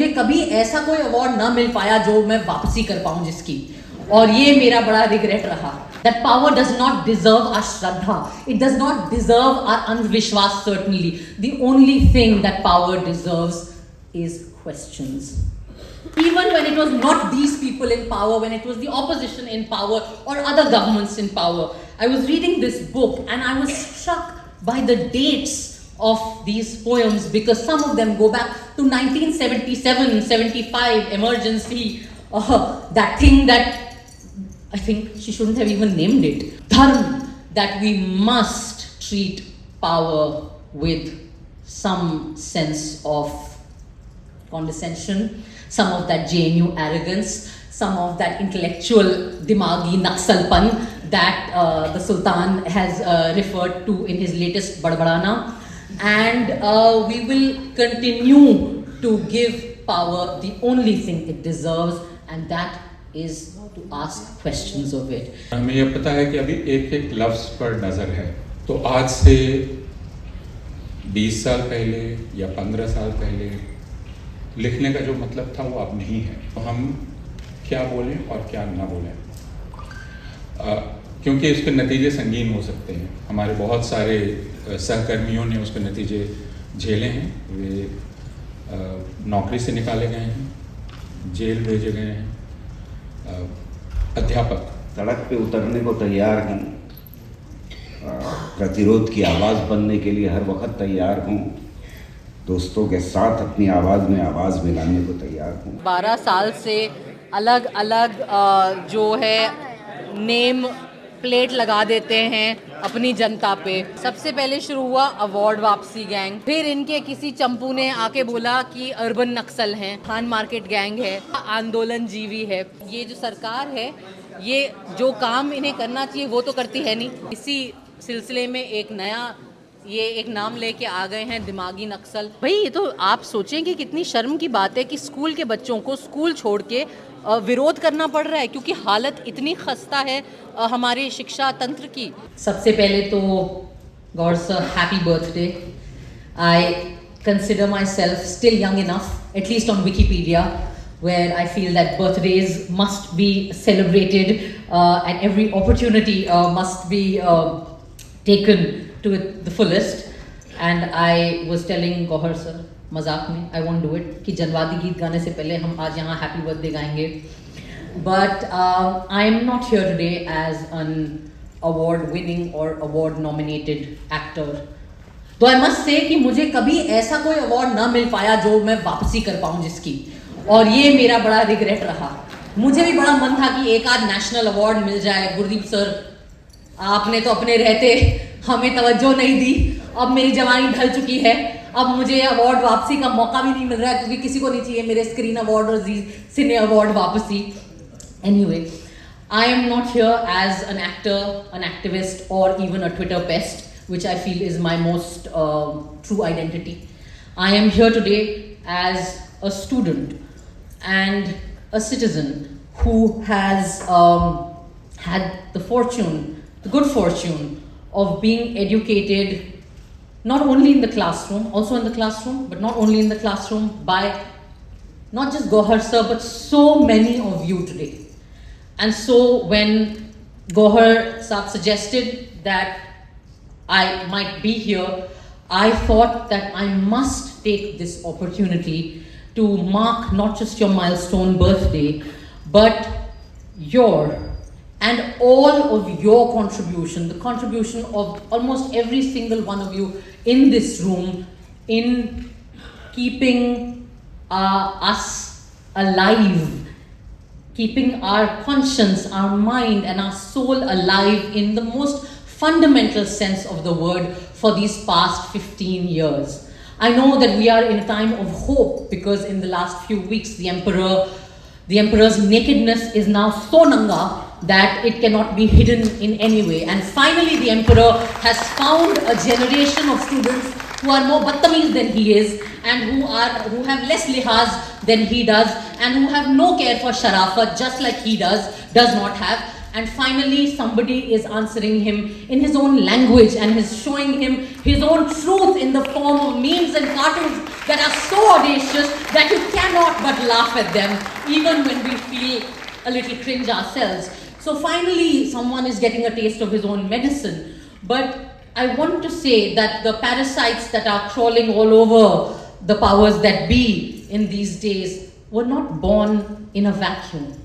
मुझे कभी ऐसा कोई अवार्ड ना मिल पाया जो मैं वापसी कर पाऊं जिसकी, और ये मेरा बड़ा रिग्रेट रहा. That power does not deserve our shraddha. It does not deserve our anvishwas, certainly. The only thing that power deserves is questions. Even when it was not these people in power, when it was the opposition in power or other governments in power, I was reading this book and I was struck by the dates of these poems, because some of them go back to 1977, 75, emergency, that thing that I think she shouldn't have even named it. Dharma, that we must treat power with some sense of condescension, some of that JNU arrogance, some of that intellectual dimagi naksalpan that the Sultan has referred to in his latest Badbadana. And we will continue to give power the only thing it deserves, and that is to ask questions of it. हमें यह पता है कि अभी एक एक लफ्ज़ पर नज़र है, तो आज से 20 साल पहले या 15 साल पहले लिखने का जो मतलब था वो अब नहीं है. तो हम क्या बोलें और क्या ना बोलें, क्योंकि इसके नतीजे संगीन हो सकते हैं. हमारे बहुत सारे सहकर्मियों ने उसके नतीजे झेले हैं. वे नौकरी से निकाले गए हैं, जेल भेजे गए हैं. अध्यापक सड़क पे उतरने को तैयार हूँ, प्रतिरोध की आवाज़ बनने के लिए हर वक्त तैयार हूँ, दोस्तों के साथ अपनी आवाज़ में आवाज़ मिलाने को तैयार हूँ. 12 साल से अलग अलग जो है नेम प्लेट लगा देते हैं अपनी जनता पे. सबसे पहले शुरू हुआ अवार्ड वापसी गैंग, फिर इनके किसी चंपू ने आके बोला कि अर्बन नक्सल हैं, खान मार्केट गैंग है, आंदोलन जीवी है. ये जो सरकार है, ये जो काम इन्हें करना चाहिए वो तो करती है नहीं. इसी सिलसिले में एक नया ये एक नाम लेके आ गए हैं, दिमागी नक्सल. भाई ये तो आप सोचें कि कितनी शर्म की बात है कि स्कूल के बच्चों को स्कूल छोड़ के विरोध करना पड़ रहा है, क्योंकि हालत इतनी खस्ता है हमारे शिक्षा तंत्र की. सबसे पहले तो God sir happy birthday. I consider my self still young enough, at least on Wikipedia, where I feel that birthdays must be celebrated and every opportunity must be taken to the fullest. And I was telling Gohar sir मजाक में, I won't do it, कि जनवादी गीत गाने से पहले हम आज यहाँ हैप्पी बर्थडे गाएंगे. But I am not here today as an award winning or award nominated actor. तो I must say कि मुझे कभी ऐसा कोई अवार्ड ना मिल पाया जो मैं वापसी कर पाऊँ जिसकी, और ये मेरा बड़ा रिग्रेट रहा. मुझे भी बड़ा मन था कि एक आध नेशनल अवार्ड मिल जाए. गुरदीप सर, आपने तो अपने रहते हमें तवज्जो नहीं दी. अब मेरी जवानी ढल चुकी है, अब मुझे अवार्ड वापसी का मौका भी नहीं मिल रहा है, क्योंकि किसी को नहीं चाहिए मेरे स्क्रीन अवार्ड और सिने अवार्ड वापसी. Anyway, I am not here as an actor, an activist, or even a Twitter pest, which I feel is my most true identity. I am here today as a student and a citizen who has had the good fortune of being educated not only in the classroom, also in the classroom, but not only in the classroom, by not just Gohar sir, but so many of you today. And so when Gohar Saab suggested that I might be here, I thought that I must take this opportunity to mark not just your milestone birthday, but your and all of your contribution, the contribution of almost every single one of you in this room, in keeping us alive, keeping our conscience, our mind and our soul alive in the most fundamental sense of the word for these past 15 years. I know that we are in a time of hope, because in the last few weeks the emperor's nakedness is now so nanga that it cannot be hidden in any way. And finally the emperor has found a generation of students who are more battamiz than he is, and who have less lihaz than he does, and who have no care for sharafat, just like he does not have. And finally somebody is answering him in his own language and is showing him his own truth in the form of memes and cartoons that are so audacious that you cannot but laugh at them, even when we feel a little cringe ourselves. So finally, someone is getting a taste of his own medicine. But I want to say that the parasites that are crawling all over the powers that be in these days were not born in a vacuum.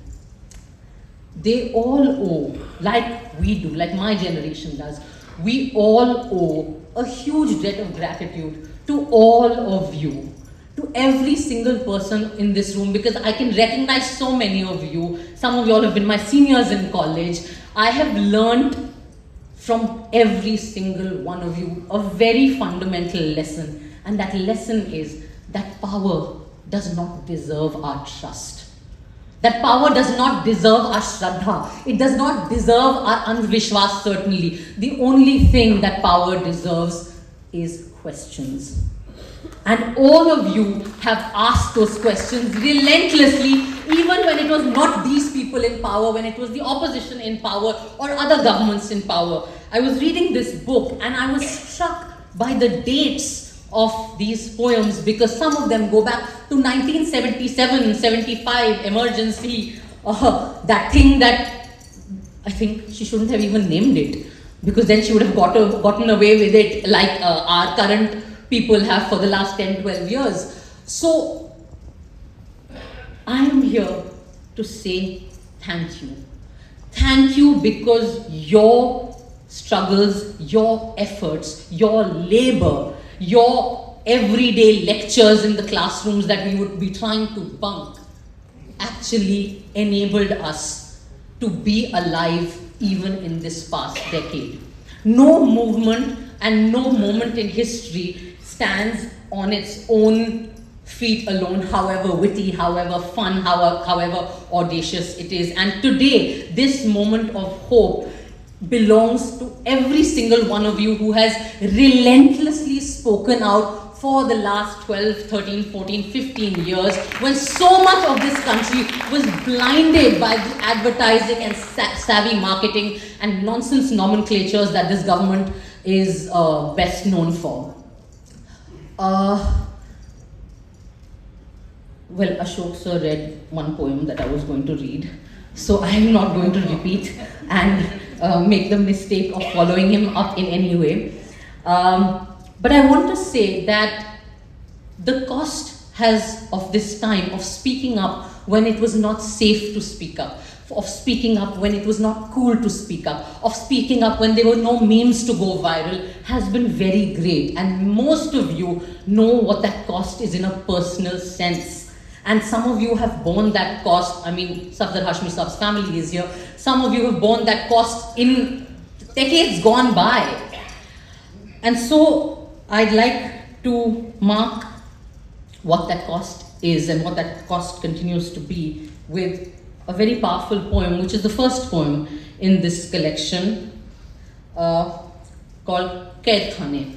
They all owe, like we do, like my generation does, we all owe a huge debt of gratitude to all of you, to every single person in this room, because I can recognize so many of you. Some of you all have been my seniors in college. I have learned from every single one of you a very fundamental lesson, and that lesson is that power does not deserve our trust. That power does not deserve our shraddha. It does not deserve our anvishwas, certainly. The only thing that power deserves is questions. And all of you have asked those questions relentlessly, even when it was not these people in power, when it was the opposition in power or other governments in power. I was reading this book and I was struck by the dates of these poems, because some of them go back to 1977, 75, emergency, that thing that I think she shouldn't have even named it, because then she would have gotten away with it like our current people have for the last 10, 12 years. So I am here to say thank you. Thank you, because your struggles, your efforts, your labor, your everyday lectures in the classrooms that we would be trying to bunk actually enabled us to be alive even in this past decade. No movement and no moment in history stands on its own feet alone, however witty, however fun, however audacious it is. And today, this moment of hope belongs to every single one of you who has relentlessly spoken out for the last 12, 13, 14, 15 years, when so much of this country was blinded by the advertising and savvy marketing and nonsense nomenclatures that this government is best known for. Well, Ashok sir read one poem that I was going to read, so I am not going to repeat and make the mistake of following him up in any way. But I want to say that the cost of this time of speaking up when it was not safe to speak up, of speaking up when it was not cool to speak up, of speaking up when there were no means to go viral, has been very great. And most of you know what that cost is in a personal sense. And some of you have borne that cost. I mean, Safdar Hashmi Saab's family is here. Some of you have borne that cost in decades gone by. And so I'd like to mark what that cost is and what that cost continues to be with a very powerful poem, which is the first poem in this collection, called Kaid Khane.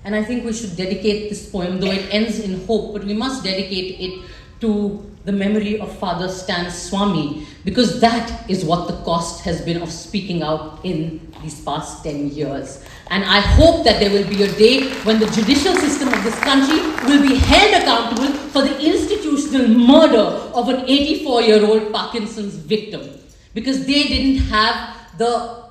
And I think we should dedicate this poem, though it ends in hope, but we must dedicate it to the memory of Father Stan Swamy, because that is what the cost has been of speaking out in these past 10 years. And I hope that there will be a day when the judicial system of this country will be held accountable for the institutional murder of an 84-year-old Parkinson's victim, because they didn't have the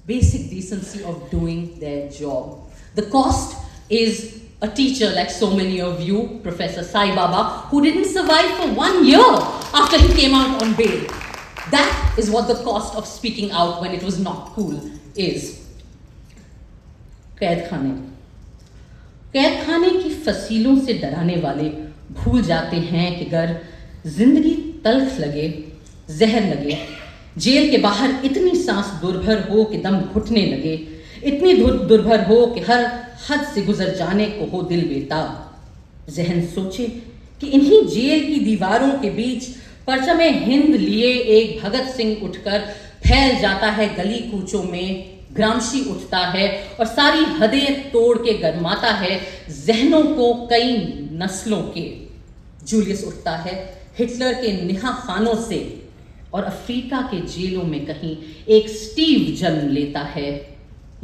basic decency of doing their job. The cost is a teacher like so many of you, Professor Sai Baba, who didn't survive for 1 year after he came out on bail. That is what the cost of speaking out when it was not cool is. कैद खाने की फसीलों से डराने वाले भूल जाते हैं कि अगर जिंदगी तल्ख लगे, जहर लगे, जेल के बाहर इतनी सांस दुर्भर हो कि दम घुटने लगे, इतनी दुर्भर हो कि हर हद से गुजर जाने को हो दिल बेताब। जहन सोचे कि इन्हीं जेल की दीवारों के बीच परचमे हिंद लिए एक भगत सिंह उठकर फैल जाता है गली कूचों में, ग्रामशी उठता है और सारी हदें तोड़ के गरमाता है जहनों को कई नस्लों के। जूलियस उठता है हिटलर के निहा खानों से और अफ्रीका के जेलों में कहीं एक स्टीव जन्म लेता है।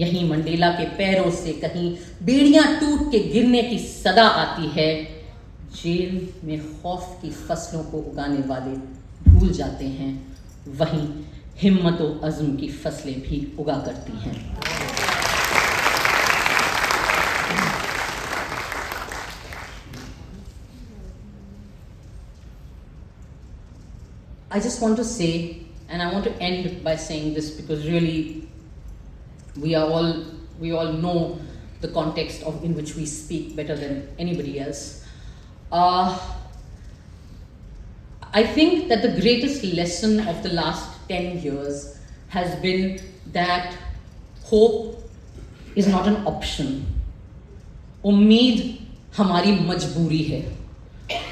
यहीं मंडेला के पैरों से कहीं बेड़ियां टूट के गिरने की सदा आती है। जेल में खौफ की फसलों को उगाने वाले भूल जाते हैं, वहीं हिम्मत व अज़्म की फसलें भी उगा करती हैं। I just want to say, and I want to end by saying this because really we all know the context in which we speak better than anybody else. I think that the greatest lesson of the last 10 years has been that hope is not an option. उम्मीद हमारी मजबूरी है।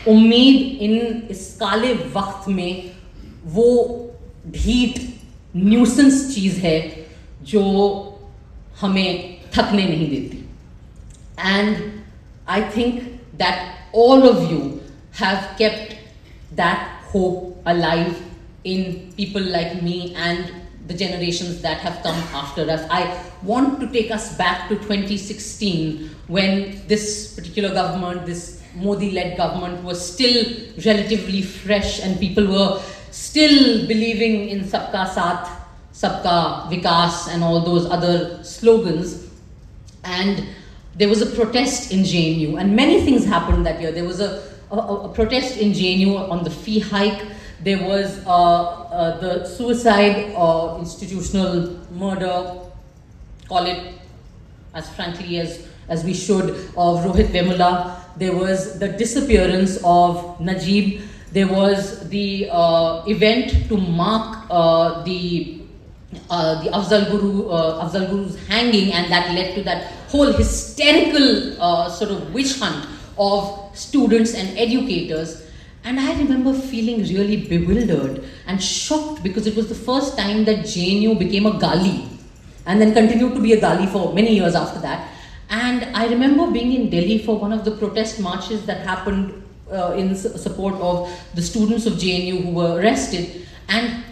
उम्मीद इन इस काले वक्त में वो ढीठ न्यूसेंस चीज़ है जो हमें थकने नहीं देती। And I think that all of you have kept that hope alive in people like me and the generations that have come after us. I want to take us back to 2016 when this particular government, this Modi-led government, was still relatively fresh and people were still believing in Sabka Saath, Sabka Vikas and all those other slogans. And there was a protest in JNU and many things happened that year. There was a protest in JNU on the fee hike. There was the suicide or institutional murder, call it as frankly as we should, of Rohit Vemula. There was the disappearance of Najib. There was the event to mark the Afzal Guru's hanging, and that led to that whole hysterical sort of witch hunt of students and educators. And I remember feeling really bewildered and shocked because it was the first time that JNU became a gali and then continued to be a gali for many years after that. And I remember being in Delhi for one of the protest marches that happened in support of the students of JNU who were arrested, and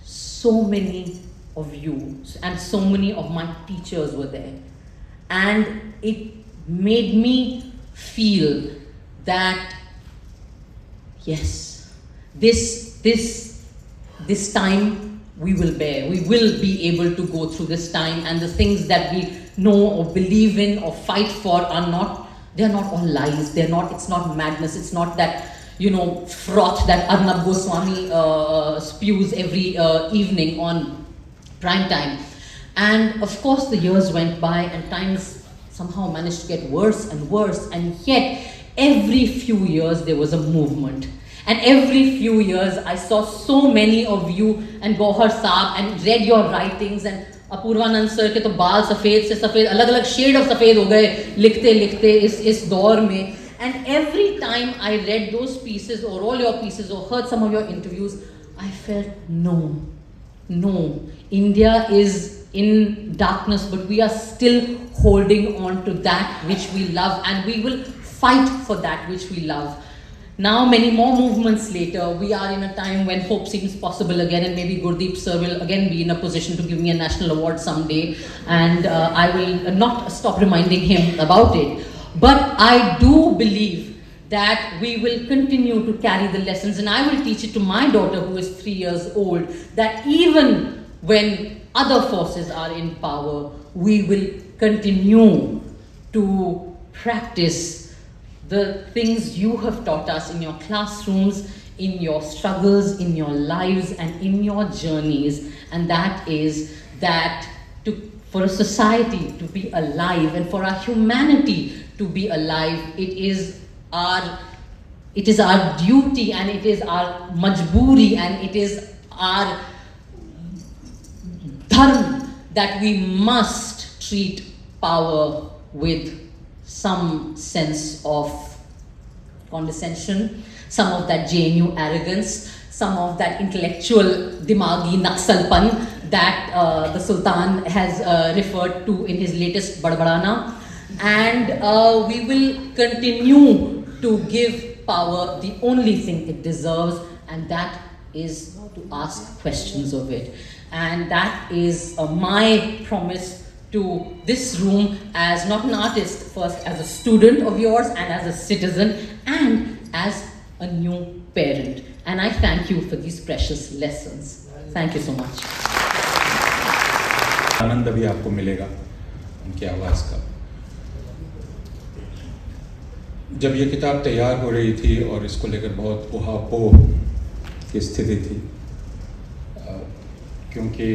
so many of you and so many of my teachers were there. And it made me feel that yes, this time we will bear. We will be able to go through this time, and the things that we know or believe in or fight for are not, they're not all lies. They're not, it's not madness. It's not that, froth that Arnab Goswami spews every evening on prime time. And of course the years went by and times somehow managed to get worse and worse, and yet every few years there was a movement. And every few years I saw so many of you and Gohar Saab and read your writings, and Apurvanand sir के तो बाल सफ़ेद से सफ़ेद अलग-अलग shade of सफ़ेद हो गए लिखते इस दौर में. And every time I read those pieces or all your pieces or heard some of your interviews, I felt no, India is in darkness, but we are still holding on to that which we love, and we will fight for that which we love. Now, many more movements later, we are in a time when hope seems possible again, and maybe Gurdeep sir will again be in a position to give me a national award someday, and I will not stop reminding him about it. But I do believe that we will continue to carry the lessons, and I will teach it to my daughter who is 3 years old, that even when other forces are in power, we will continue to practice the things you have taught us in your classrooms, in your struggles, in your lives, and in your journeys. And that is that for a society to be alive and for our humanity to be alive, it is our duty, and it is our majboori, and it is our dharma that we must treat power with some sense of condescension, some of that JNU arrogance, some of that intellectual dimagi naksalpan that the Sultan has referred to in his latest Badbadana. And we will continue to give power the only thing it deserves, and that is to ask questions of it. And that is my promise to this room as not an artist, first as a student of yours and as a citizen and as a new parent. And I thank you for these precious lessons. Thank you so much. आनंद भी आपको मिलेगा उनकी आवाज़ का। जब ये किताब तैयार हो रही थी और इसको लेकर बहुत ऊहापोह की स्थिति थी, क्योंकि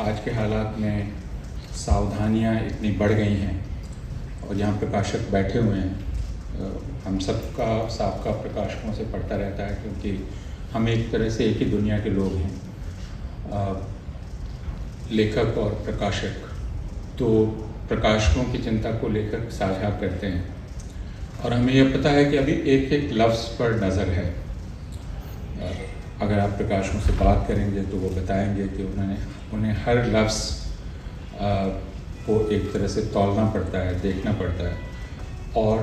आज के हालात में सावधानियां इतनी बढ़ गई हैं और यहाँ प्रकाशक बैठे हुए हैं, हम सबका सबका प्रकाशकों से पढ़ता रहता है, क्योंकि हम एक तरह से एक ही दुनिया के लोग हैं, लेखक और प्रकाशक। तो प्रकाशकों की चिंता को लेकर साझा करते हैं और हमें यह पता है कि अभी एक एक लफ्ज़ पर नज़र है। अगर आप प्रकाशकों से बात करेंगे तो वो बताएंगे कि उन्हें हर लफ्ज़ को एक तरह से तौलना पड़ता है, देखना पड़ता है और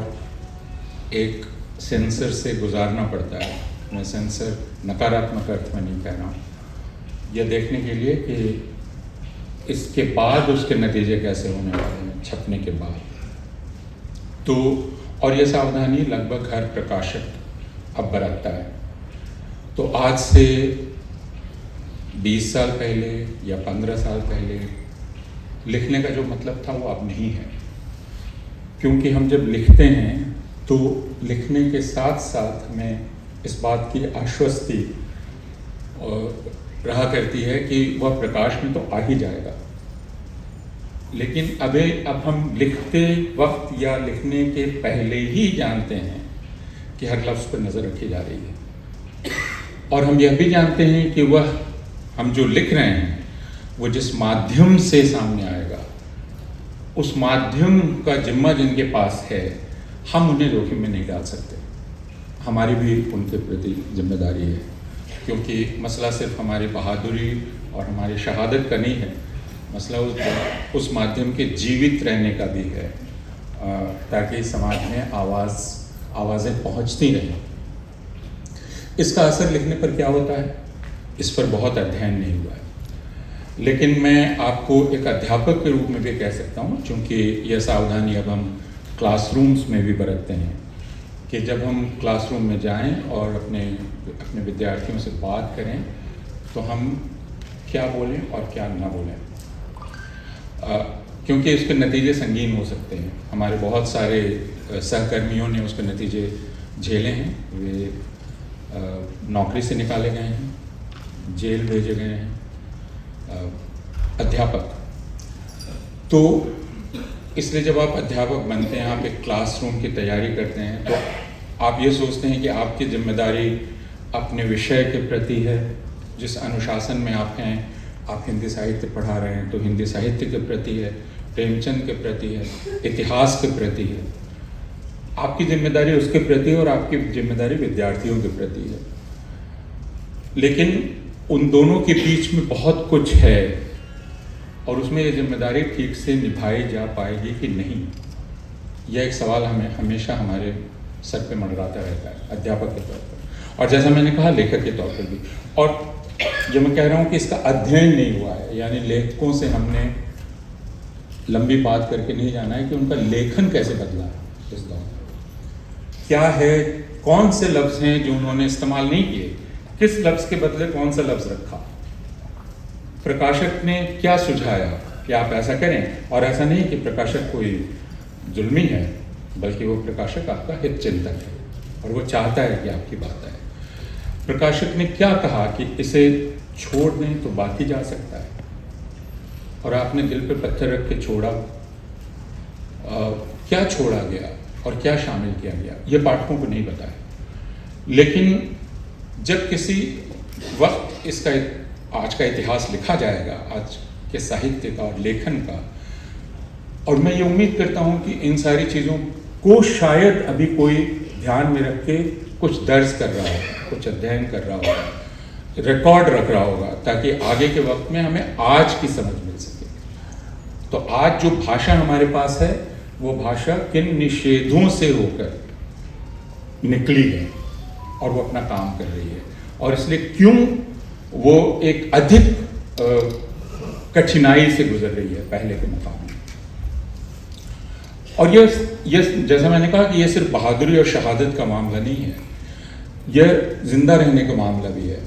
एक सेंसर से गुजारना पड़ता है। मैं सेंसर नकारात्मक अर्थ में नहीं कह रहा हूँ, यह देखने के लिए कि इसके बाद उसके नतीजे कैसे होने वाले हैं छपने के बाद। तो और यह सावधानी लगभग हर प्रकाशक अब बरतता है। तो आज से 20 साल पहले या 15 साल पहले लिखने का जो मतलब था वो अब नहीं है, क्योंकि हम जब लिखते हैं तो लिखने के साथ साथ हमें इस बात की आश्वस्ति रहा करती है कि वह प्रकाश में तो आ ही जाएगा। लेकिन अब हम लिखते वक्त या लिखने के पहले ही जानते हैं कि हर लफ्ज़ पर नज़र रखी जा रही है, और हम यह भी जानते हैं कि वह हम जो लिख रहे हैं वो जिस माध्यम से सामने आएगा, उस माध्यम का जिम्मा जिनके पास है, हम उन्हें जोखिम में नहीं डाल सकते। हमारी भी उनके प्रति जिम्मेदारी है, क्योंकि मसला सिर्फ हमारी बहादुरी और हमारी शहादत का नहीं है, मसला उस माध्यम के जीवित रहने का भी है, ताकि समाज में आवाज़ें पहुंचती रहें। इसका असर लिखने पर क्या होता है, इस पर बहुत अध्ययन नहीं हुआ है, लेकिन मैं आपको एक अध्यापक के रूप में भी कह सकता हूँ, क्योंकि यह सावधानी अब हम क्लासरूम्स में भी बरतते हैं कि जब हम क्लासरूम में जाएं और अपने विद्यार्थियों से बात करें तो हम क्या बोलें और क्या ना बोलें, क्योंकि इसके नतीजे संगीन हो सकते हैं। हमारे बहुत सारे सहकर्मियों ने उसके नतीजे झेले हैं, वे नौकरी से निकाले गए हैं, जेल भेजे गए हैं, अध्यापक। तो इसलिए जब आप अध्यापक बनते हैं, आप एक क्लासरूम की तैयारी करते हैं, तो आप ये सोचते हैं कि आपकी जिम्मेदारी अपने विषय के प्रति है। जिस अनुशासन में आप हैं, आप हिंदी साहित्य पढ़ा रहे हैं तो हिंदी साहित्य के प्रति है, प्रेमचंद के प्रति है, इतिहास के प्रति है। आपकी जिम्मेदारी उसके प्रति है और आपकी जिम्मेदारी विद्यार्थियों के प्रति है। लेकिन उन दोनों के बीच में बहुत कुछ है और उसमें ये जिम्मेदारी ठीक से निभाई जा पाएगी कि नहीं, यह एक सवाल हमें हमेशा हमारे सर पे मंडराता रहता है, अध्यापक के तौर पर, और जैसा मैंने कहा लेखक के तौर पर भी। और जो मैं कह रहा हूँ कि इसका अध्ययन नहीं हुआ है, यानी लेखकों से हमने लंबी बात करके नहीं जाना है कि उनका लेखन कैसे बदला है इस दौर में, क्या है, कौन से लफ्ज़ हैं जो उन्होंने इस्तेमाल नहीं किए, किस लफ्ज़ के बदले कौन सा लफ्ज़ रखा, प्रकाशक ने क्या सुझाया कि आप ऐसा करें। और ऐसा नहीं कि प्रकाशक कोई जुल्मी है, बल्कि वो प्रकाशक आपका हित चिंतक है और वो चाहता है कि आपकी बात आए। प्रकाशक ने क्या कहा कि इसे छोड़ दें तो बाकी जा सकता है, और आपने दिल पे पत्थर रख के छोड़ा, क्या छोड़ा गया और क्या शामिल किया गया, ये पाठकों को नहीं पता है। लेकिन जब किसी वक्त इसका आज का इतिहास लिखा जाएगा, आज के साहित्य का और लेखन का, और मैं ये उम्मीद करता हूँ कि इन सारी चीज़ों को शायद अभी कोई ध्यान में रख के कुछ दर्ज कर रहा होगा, कुछ अध्ययन कर रहा होगा, रिकॉर्ड रख रहा होगा, ताकि आगे के वक्त में हमें आज की समझ मिल सके। तो आज जो भाषा हमारे पास है वो भाषा किन निषेधों से होकर निकली है और वो अपना काम कर रही है, और इसलिए क्यों वो एक अधिक कठिनाई से गुजर रही है पहले के मुकाबले। और ये जैसा मैंने कहा कि ये सिर्फ बहादुरी और शहादत का मामला नहीं है, यह जिंदा रहने का मामला भी है।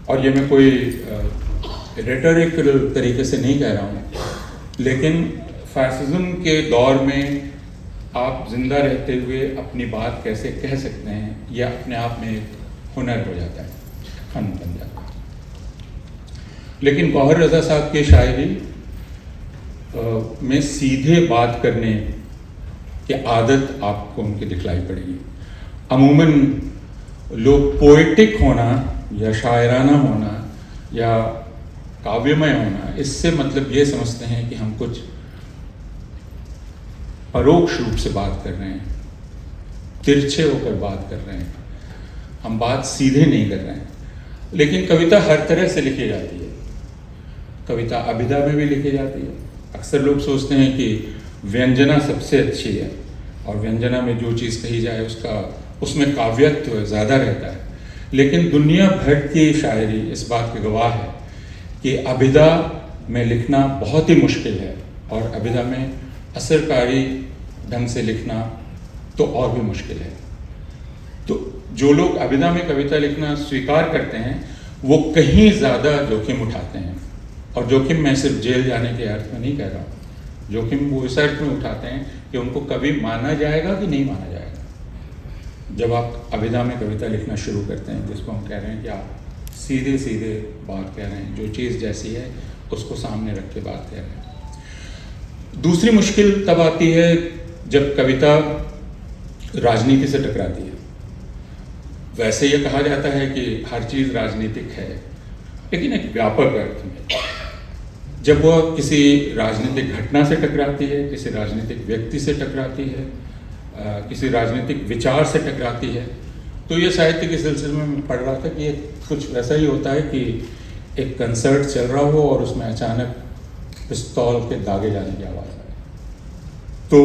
और ये मैं कोई रेटोरिकल तरीके से नहीं कह रहा हूँ, लेकिन फैसिज्म के दौर में आप जिंदा रहते हुए अपनी बात कैसे कह सकते हैं, यह अपने आप में एक हुनर हो जाता है, फन बन जाता है। लेकिन गौहर रज़ा साहब की शायरी में सीधे बात करने की आदत आपको उनकी दिखलाई पड़ेगी। अमूमन लोग पोएटिक होना या शायराना होना या काव्यमय होना, इससे मतलब ये समझते हैं कि हम कुछ परोक्ष रूप से बात कर रहे हैं, तिरछे होकर बात कर रहे हैं, हम बात सीधे नहीं कर रहे हैं। लेकिन कविता हर तरह से लिखी जाती है, कविता अभिधा में भी लिखी जाती है। अक्सर लोग सोचते हैं कि व्यंजना सबसे अच्छी है और व्यंजना में जो चीज़ कही जाए उसमें काव्यत्व ज़्यादा रहता है। लेकिन दुनिया भर की शायरी इस बात की गवाह है कि अभिधा में लिखना बहुत ही मुश्किल है, और अभिधा में असरकारी ढंग से लिखना तो और भी मुश्किल है। तो जो लोग अभिधा में कविता लिखना स्वीकार करते हैं वो कहीं ज़्यादा जोखिम उठाते हैं, और जोखिम मैं सिर्फ जेल जाने के अर्थ में नहीं कह रहा हूँ, जोखिम वो इस अर्थ में उठाते हैं कि उनको कभी माना जाएगा कि नहीं माना जाएगा। जब आप अभिधा में कविता लिखना शुरू करते हैं, जिसको हम कह रहे हैं कि आप सीधे सीधे बात कह रहे हैं, जो चीज़ जैसी है उसको सामने रख के बात कह रहे हैं। दूसरी मुश्किल तब आती है जब कविता राजनीति से टकराती है। वैसे ये कहा जाता है कि हर चीज़ राजनीतिक है, लेकिन एक व्यापक अर्थ में जब वह किसी राजनीतिक घटना से टकराती है, किसी राजनीतिक व्यक्ति से टकराती है, किसी राजनीतिक विचार से टकराती है, तो ये साहित्य के सिलसिले में मैं पढ़ रहा था कि ये कुछ वैसा ही होता है कि एक कंसर्ट चल रहा हो और उसमें अचानक पिस्तौल के दागे जाने की आवाज़ आए। तो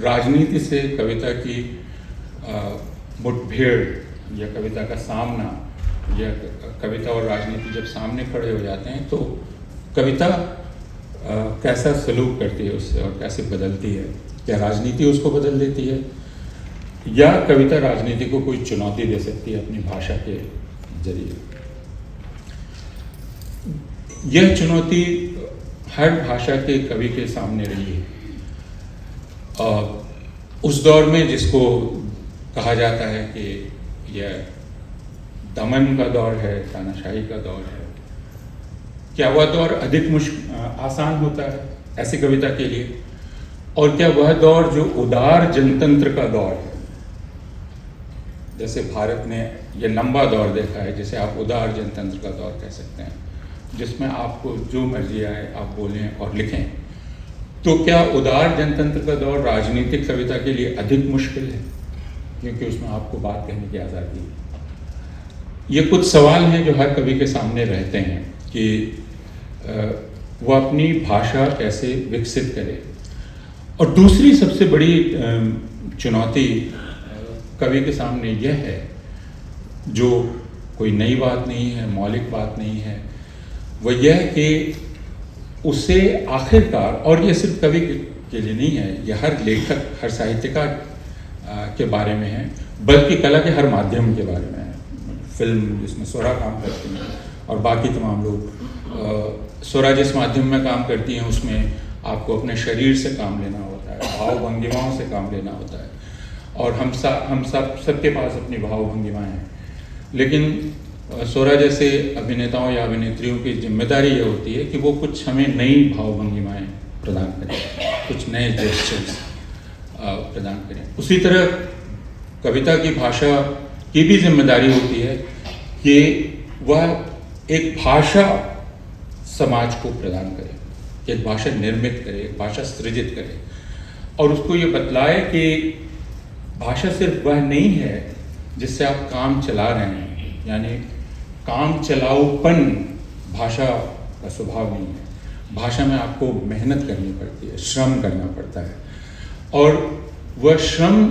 राजनीति से कविता की मुठभेड़ या कविता का सामना, या कविता और राजनीति जब सामने खड़े हो जाते हैं तो कविता कैसा सलूक करती है उससे और कैसे बदलती है। क्या राजनीति उसको बदल देती है, या कविता राजनीति को कोई चुनौती दे सकती है अपनी भाषा के जरिए। यह चुनौती हर भाषा के कवि के सामने रही है। उस दौर में जिसको कहा जाता है कि यह दमन का दौर है, तानाशाही का दौर है, क्या वह दौर अधिक आसान होता है ऐसी कविता के लिए? और क्या वह दौर जो उदार जनतंत्र का दौर है, जैसे भारत ने यह लंबा दौर देखा है, जिसे आप उदार जनतंत्र का दौर कह सकते हैं, जिसमें आपको जो मर्जी आए आप बोलें और लिखें, तो क्या उदार जनतंत्र का दौर राजनीतिक कविता के लिए अधिक मुश्किल है, क्योंकि उसमें आपको बात कहने की आज़ादी है? ये कुछ सवाल हैं जो हर कवि के सामने रहते हैं कि वह अपनी भाषा कैसे विकसित करे। और दूसरी सबसे बड़ी चुनौती कवि के सामने यह है, जो कोई नई बात नहीं है, मौलिक बात नहीं है, वह यह कि उसे आखिरकार, और ये सिर्फ कवि के लिए नहीं है, यह हर लेखक, हर साहित्यकार के बारे में है, बल्कि कला के हर माध्यम के बारे में है। फिल्म जिसमें स्वरा काम करती हैं और बाकी तमाम लोग, स्वरा जिस माध्यम में काम करती हैं उसमें आपको अपने शरीर से काम लेना होता है, भाव भंगिमाओं से काम लेना होता है, और हम सबके पास अपनी भाव भंगिमाएँ हैं। लेकिन स्वरा जैसे अभिनेताओं या अभिनेत्रियों की जिम्मेदारी ये होती है कि वो कुछ हमें नई भाव भंगिमाएँ प्रदान करें, कुछ नए जेस्चर्स प्रदान करें। उसी तरह कविता की भाषा की भी जिम्मेदारी होती है कि वह एक भाषा समाज को प्रदान करे, एक भाषा निर्मित करे, एक भाषा सृजित करे, और उसको ये बतलाए कि भाषा सिर्फ वह नहीं है जिससे आप काम चला रहे हैं, यानी काम चलाऊपन भाषा का स्वभाव नहीं है। भाषा में आपको मेहनत करनी पड़ती है, श्रम करना पड़ता है, और वह श्रम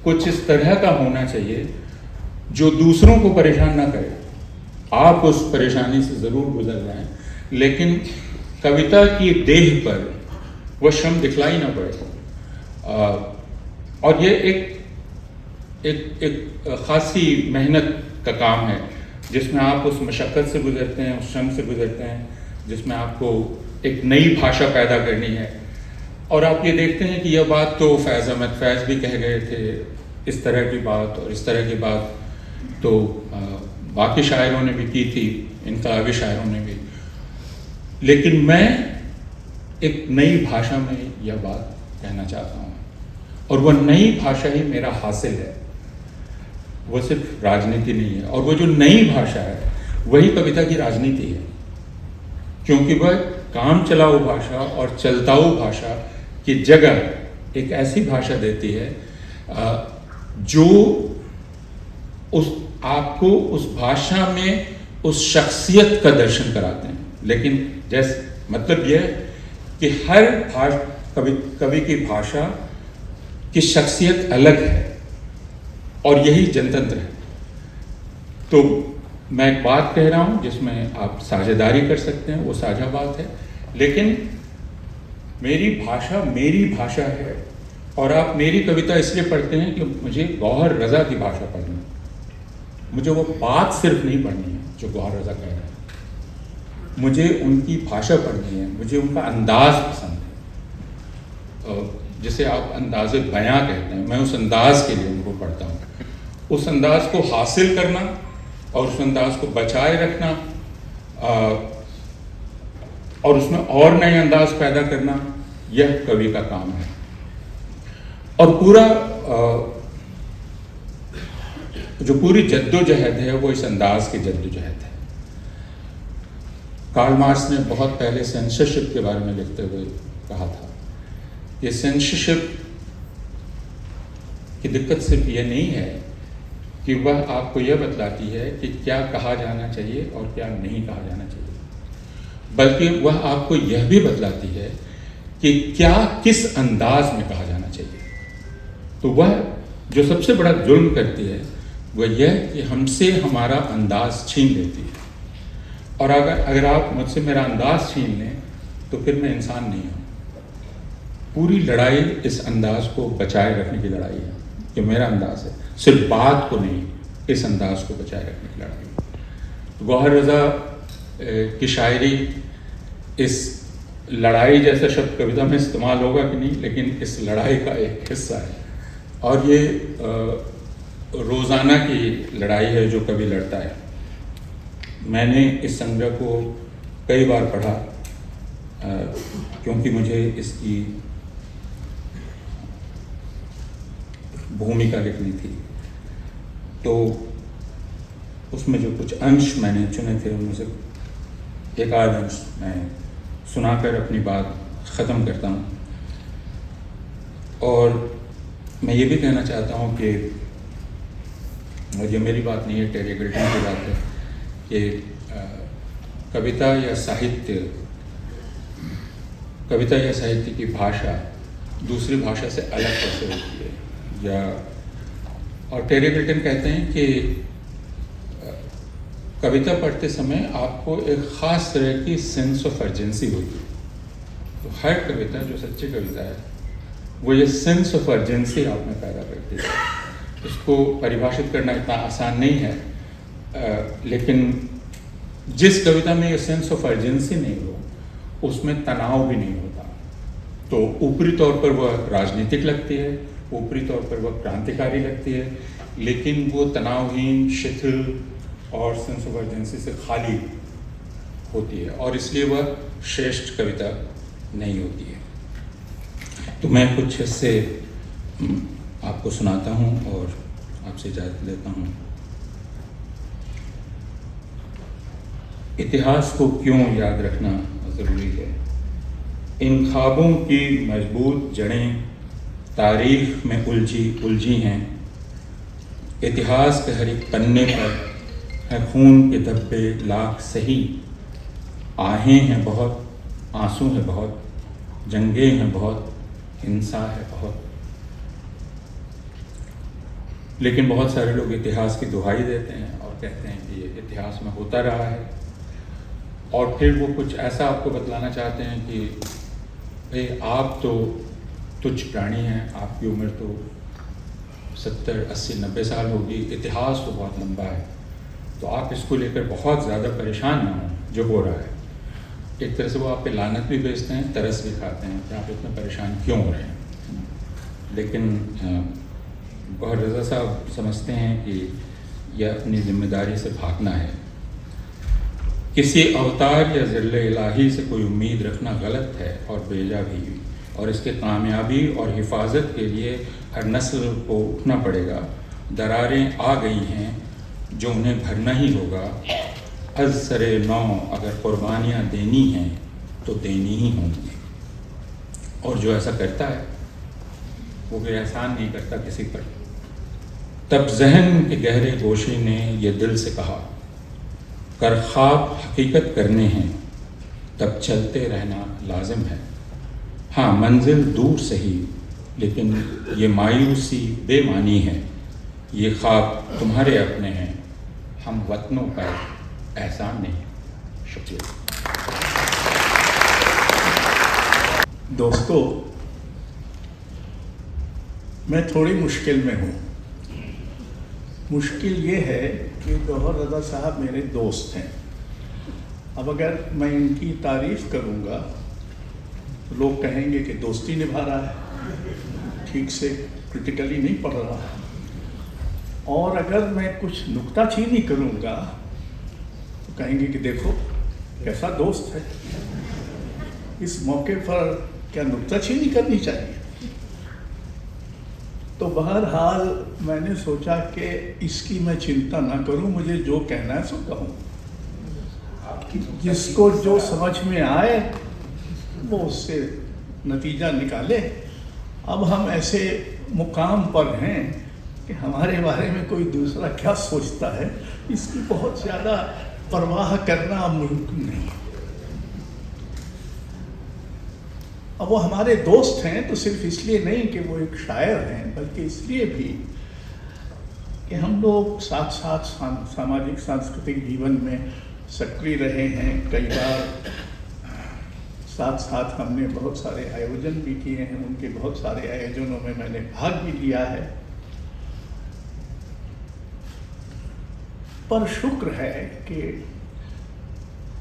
कुछ इस तरह का होना चाहिए जो दूसरों को परेशान ना करे, आप उस परेशानी से ज़रूर गुजर रहे हैं, लेकिन कविता की देह पर वह श्रम दिखलाई ना पड़े। और ये एक खासी मेहनत का काम है जिसमें आप उस मशक्क़त से गुजरते हैं, उस श्रम से गुजरते हैं, जिसमें आपको एक नई भाषा पैदा करनी है। और आप ये देखते हैं कि यह बात तो फैज़ अहमद फैज़ भी कह गए थे, इस तरह की बात और इस तरह की बात तो बाकी शायरों ने भी की थी, इनकलाबी शायरों ने भी। लेकिन मैं एक नई भाषा में यह बात कहना चाहता हूँ, और वह नई भाषा ही मेरा हासिल है, वो सिर्फ राजनीति नहीं है। और वो जो नई भाषा है वही कविता की राजनीति है, क्योंकि वह काम चलाऊ भाषा और चलताऊ भाषा की जगह एक ऐसी भाषा देती है जो आपको उस भाषा में उस शख्सियत का दर्शन कराते हैं। लेकिन जैसे मतलब यह कि हर कवि की भाषा की शख्सियत अलग है, और यही जनतंत्र है। तो मैं एक बात कह रहा हूं जिसमें आप साझेदारी कर सकते हैं, वो साझा बात है, लेकिन मेरी भाषा है। और आप मेरी कविता इसलिए पढ़ते हैं कि मुझे गौहर रज़ा की भाषा पढ़नी है, मुझे वो बात सिर्फ नहीं पढ़नी है जो गौहर रज़ा कह रहे हैं, मुझे उनकी भाषा पढ़नी है, मुझे उनका अंदाज़ पसंद है, जिसे आप अंदाज़े बयां कहते हैं। मैं उस अंदाज़ के लिए उनको पढ़ता हूँ। उस अंदाज़ को हासिल करना और उस अंदाज़ को बचाए रखना और उसमें और नए अंदाज़ पैदा करना, यह कवि का काम है। और जो पूरी जद्दोजहद है वो इस अंदाज की जद्दोजहद है। कार्ल मार्क्स ने बहुत पहले सेंसरशिप के बारे में लिखते हुए कहा था कि सेंसरशिप की दिक्कत सिर्फ ये नहीं है कि वह आपको यह बतलाती है कि क्या कहा जाना चाहिए और क्या नहीं कहा जाना चाहिए, बल्कि वह आपको यह भी बतलाती है कि क्या किस अंदाज में कहा जाना चाहिए। तो वह जो सबसे बड़ा जुल्म करती है वह यह कि हमसे हमारा अंदाज छीन लेती है। और अगर आप मुझसे मेरा अंदाज छीन लें तो फिर मैं इंसान नहीं हूँ। पूरी लड़ाई इस अंदाज को बचाए रखने की लड़ाई है, ये मेरा अंदाज है, सिर्फ बात को नहीं, इस अंदाज को बचाए रखने की लड़ाई है। तो गौहर रज़ा की शायरी इस लड़ाई जैसा शब्द कविता में इस्तेमाल होगा कि नहीं, लेकिन इस लड़ाई का एक हिस्सा है। और ये रोज़ाना की लड़ाई है जो कवि लड़ता है। मैंने इस संग्रह को कई बार पढ़ा क्योंकि मुझे इसकी भूमिका लिखनी थी। तो उसमें जो कुछ अंश मैंने चुने थे उनमें से एक आध अंश मैं सुनाकर अपनी बात ख़त्म करता हूँ। और मैं ये भी कहना चाहता हूँ कि, और ये मेरी बात नहीं है, टेरी गिल्टन की बात है, कि कविता या साहित्य की भाषा दूसरी भाषा से अलग कैसे होती है। और टेरी गिल्टन कहते हैं कि कविता पढ़ते समय आपको एक ख़ास तरह की सेंस ऑफ अर्जेंसी होती है। तो हर कविता जो सच्ची कविता है वो ये सेंस ऑफ अर्जेंसी आप में पैदा करती है। इसको परिभाषित करना इतना आसान नहीं है, लेकिन जिस कविता में ये सेंस ऑफ अर्जेंसी नहीं हो उसमें तनाव भी नहीं होता। तो ऊपरी तौर पर वह राजनीतिक लगती है, ऊपरी तौर पर वह क्रांतिकारी लगती है, लेकिन वो तनावहीन, शिथिल और सेंस ऑफ अर्जेंसी से खाली होती है, और इसलिए वह श्रेष्ठ कविता नहीं होती है। तो मैं कुछ हिस्से आपको सुनाता हूँ और आपसे इजाज़त लेता हूँ। इतिहास को क्यों याद रखना ज़रूरी है? इन ख्वाबों की मजबूत जड़ें तारीख में उलझी हैं। इतिहास के हर एक पन्ने पर है खून के धब्बे लाख सही। आहें हैं बहुत, आंसू है बहुत, जंगें हैं बहुत, हिंसा है बहुत। लेकिन बहुत सारे लोग इतिहास की दुहाई देते हैं और कहते हैं कि ये इतिहास में होता रहा है, और फिर वो कुछ ऐसा आपको बतलाना चाहते हैं कि भाई आप तो तुच्छ प्राणी हैं, आपकी उम्र तो 70, 80, 90 साल होगी, इतिहास तो बहुत लंबा है, तो आप इसको लेकर बहुत ज़्यादा परेशान ना हों जो हो रहा है। एक तरह से वो आप पे लानत भी भेजते हैं, तरस भी खाते हैं कि आप इतने परेशान क्यों हो रहे हैं। लेकिन गौहर रज़ा साहब समझते हैं कि यह अपनी जिम्मेदारी से भागना है। किसी अवतार या ज़िल्ले इलाही से कोई उम्मीद रखना गलत है और बेजा भी, और इसके कामयाबी और हिफाजत के लिए हर नस्ल को उठना पड़ेगा। दरारें आ गई हैं जो उन्हें भरना ही होगा। अज़ सरे नौ अगर कुर्बानियाँ देनी हैं तो देनी ही होंगी, और जो ऐसा करता है वो कोई एहसान नहीं करता किसी पर। तब जहन के गहरे गोशे ने यह दिल से कहा, कर ख्वाब हकीकत करने हैं तब चलते रहना लाजिम है। हाँ, मंजिल दूर सही, लेकिन ये मायूसी बेमानी है। ये ख्वाब तुम्हारे अपने हैं, हम वतनों का एहसान नहीं। शुक्रिया। दोस्तों, मैं थोड़ी मुश्किल में हूँ। मुश्किल ये है कि गौहर रज़ा साहब मेरे दोस्त हैं। अब अगर मैं इनकी तारीफ़ करूँगा तो लोग कहेंगे कि दोस्ती निभा रहा है, ठीक से क्रिटिकली नहीं पढ़ रहा है। और अगर मैं कुछ नुक्ताचीनी करूँगा तो कहेंगे कि देखो कैसा दोस्त है। इस मौके पर क्या नुक्ताचीनी करनी चाहिए? तो बहरहाल मैंने सोचा कि इसकी मैं चिंता ना करूं, मुझे जो कहना है सो कहूं। जिसको जो समझ में आए वो उससे नतीजा निकाले। अब हम ऐसे मुकाम पर हैं कि हमारे बारे में कोई दूसरा क्या सोचता है, इसकी बहुत ज़्यादा परवाह करना मुमकिन नहीं। अब वो हमारे दोस्त हैं तो सिर्फ इसलिए नहीं कि वो एक शायर हैं, बल्कि इसलिए भी कि हम लोग साथ साथ सामाजिक सांस्कृतिक जीवन में सक्रिय रहे हैं। कई बार साथ साथ हमने बहुत सारे आयोजन भी किए हैं, उनके बहुत सारे आयोजनों में मैंने भाग भी लिया है। पर शुक्र है कि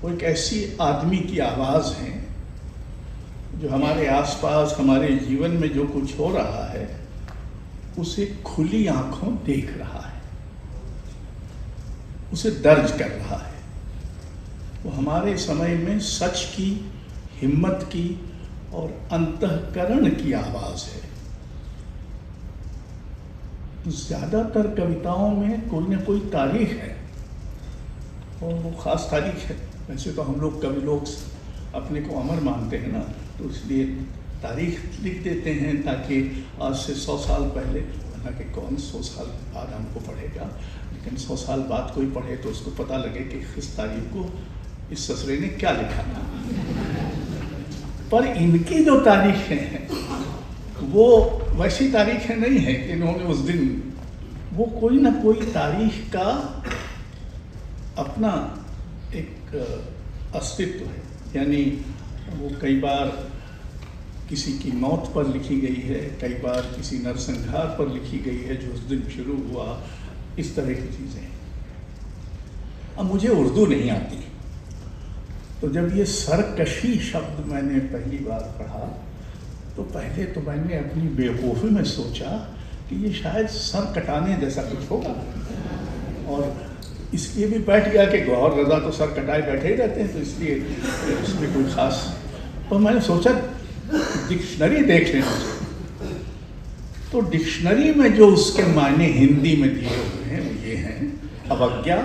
वो एक ऐसी आदमी की आवाज़ है जो हमारे आसपास हमारे जीवन में जो कुछ हो रहा है उसे खुली आंखों देख रहा है, उसे दर्ज कर रहा है। वो हमारे समय में सच की, हिम्मत की और अंतःकरण की आवाज़ है। ज़्यादातर कविताओं में कोई ना कोई तारीख है और वो ख़ास तारीख है। वैसे तो हम लोग कवि लोग अपने को अमर मानते हैं ना, तो इसलिए तारीख लिख देते हैं ताकि आज से 100 साल पहले, हालांकि कौन 100 साल बाद हमको पढ़ेगा, लेकिन 100 साल बाद कोई पढ़े तो उसको पता लगे कि इस तारीख को इस ससुरे ने क्या लिखा था। पर इनकी जो तारीखें हैं वो वैसी तारीखें नहीं है कि इन्होंने उस दिन, वो कोई ना कोई तारीख का अपना एक अस्तित्व है। यानी वो कई बार किसी की मौत पर लिखी गई है, कई बार किसी नरसंहार पर लिखी गई है जो उस दिन शुरू हुआ, इस तरह की चीज़ें। अब मुझे उर्दू नहीं आती, तो जब ये सरकशी शब्द मैंने पहली बार पढ़ा तो पहले तो मैंने अपनी बेवकूफ़ी में सोचा कि ये शायद सर कटाने जैसा कुछ होगा, और इसलिए भी बैठ गया कि गौहर रज़ा तो सर कटाए बैठे ही रहते हैं, तो इसलिए उसमें कोई ख़ास। तो मैंने सोचा डिक्शनरी देख लें, तो डिक्शनरी में जो उसके मायने हिंदी में दिए हुए हैं वो ये हैं: अवज्ञा,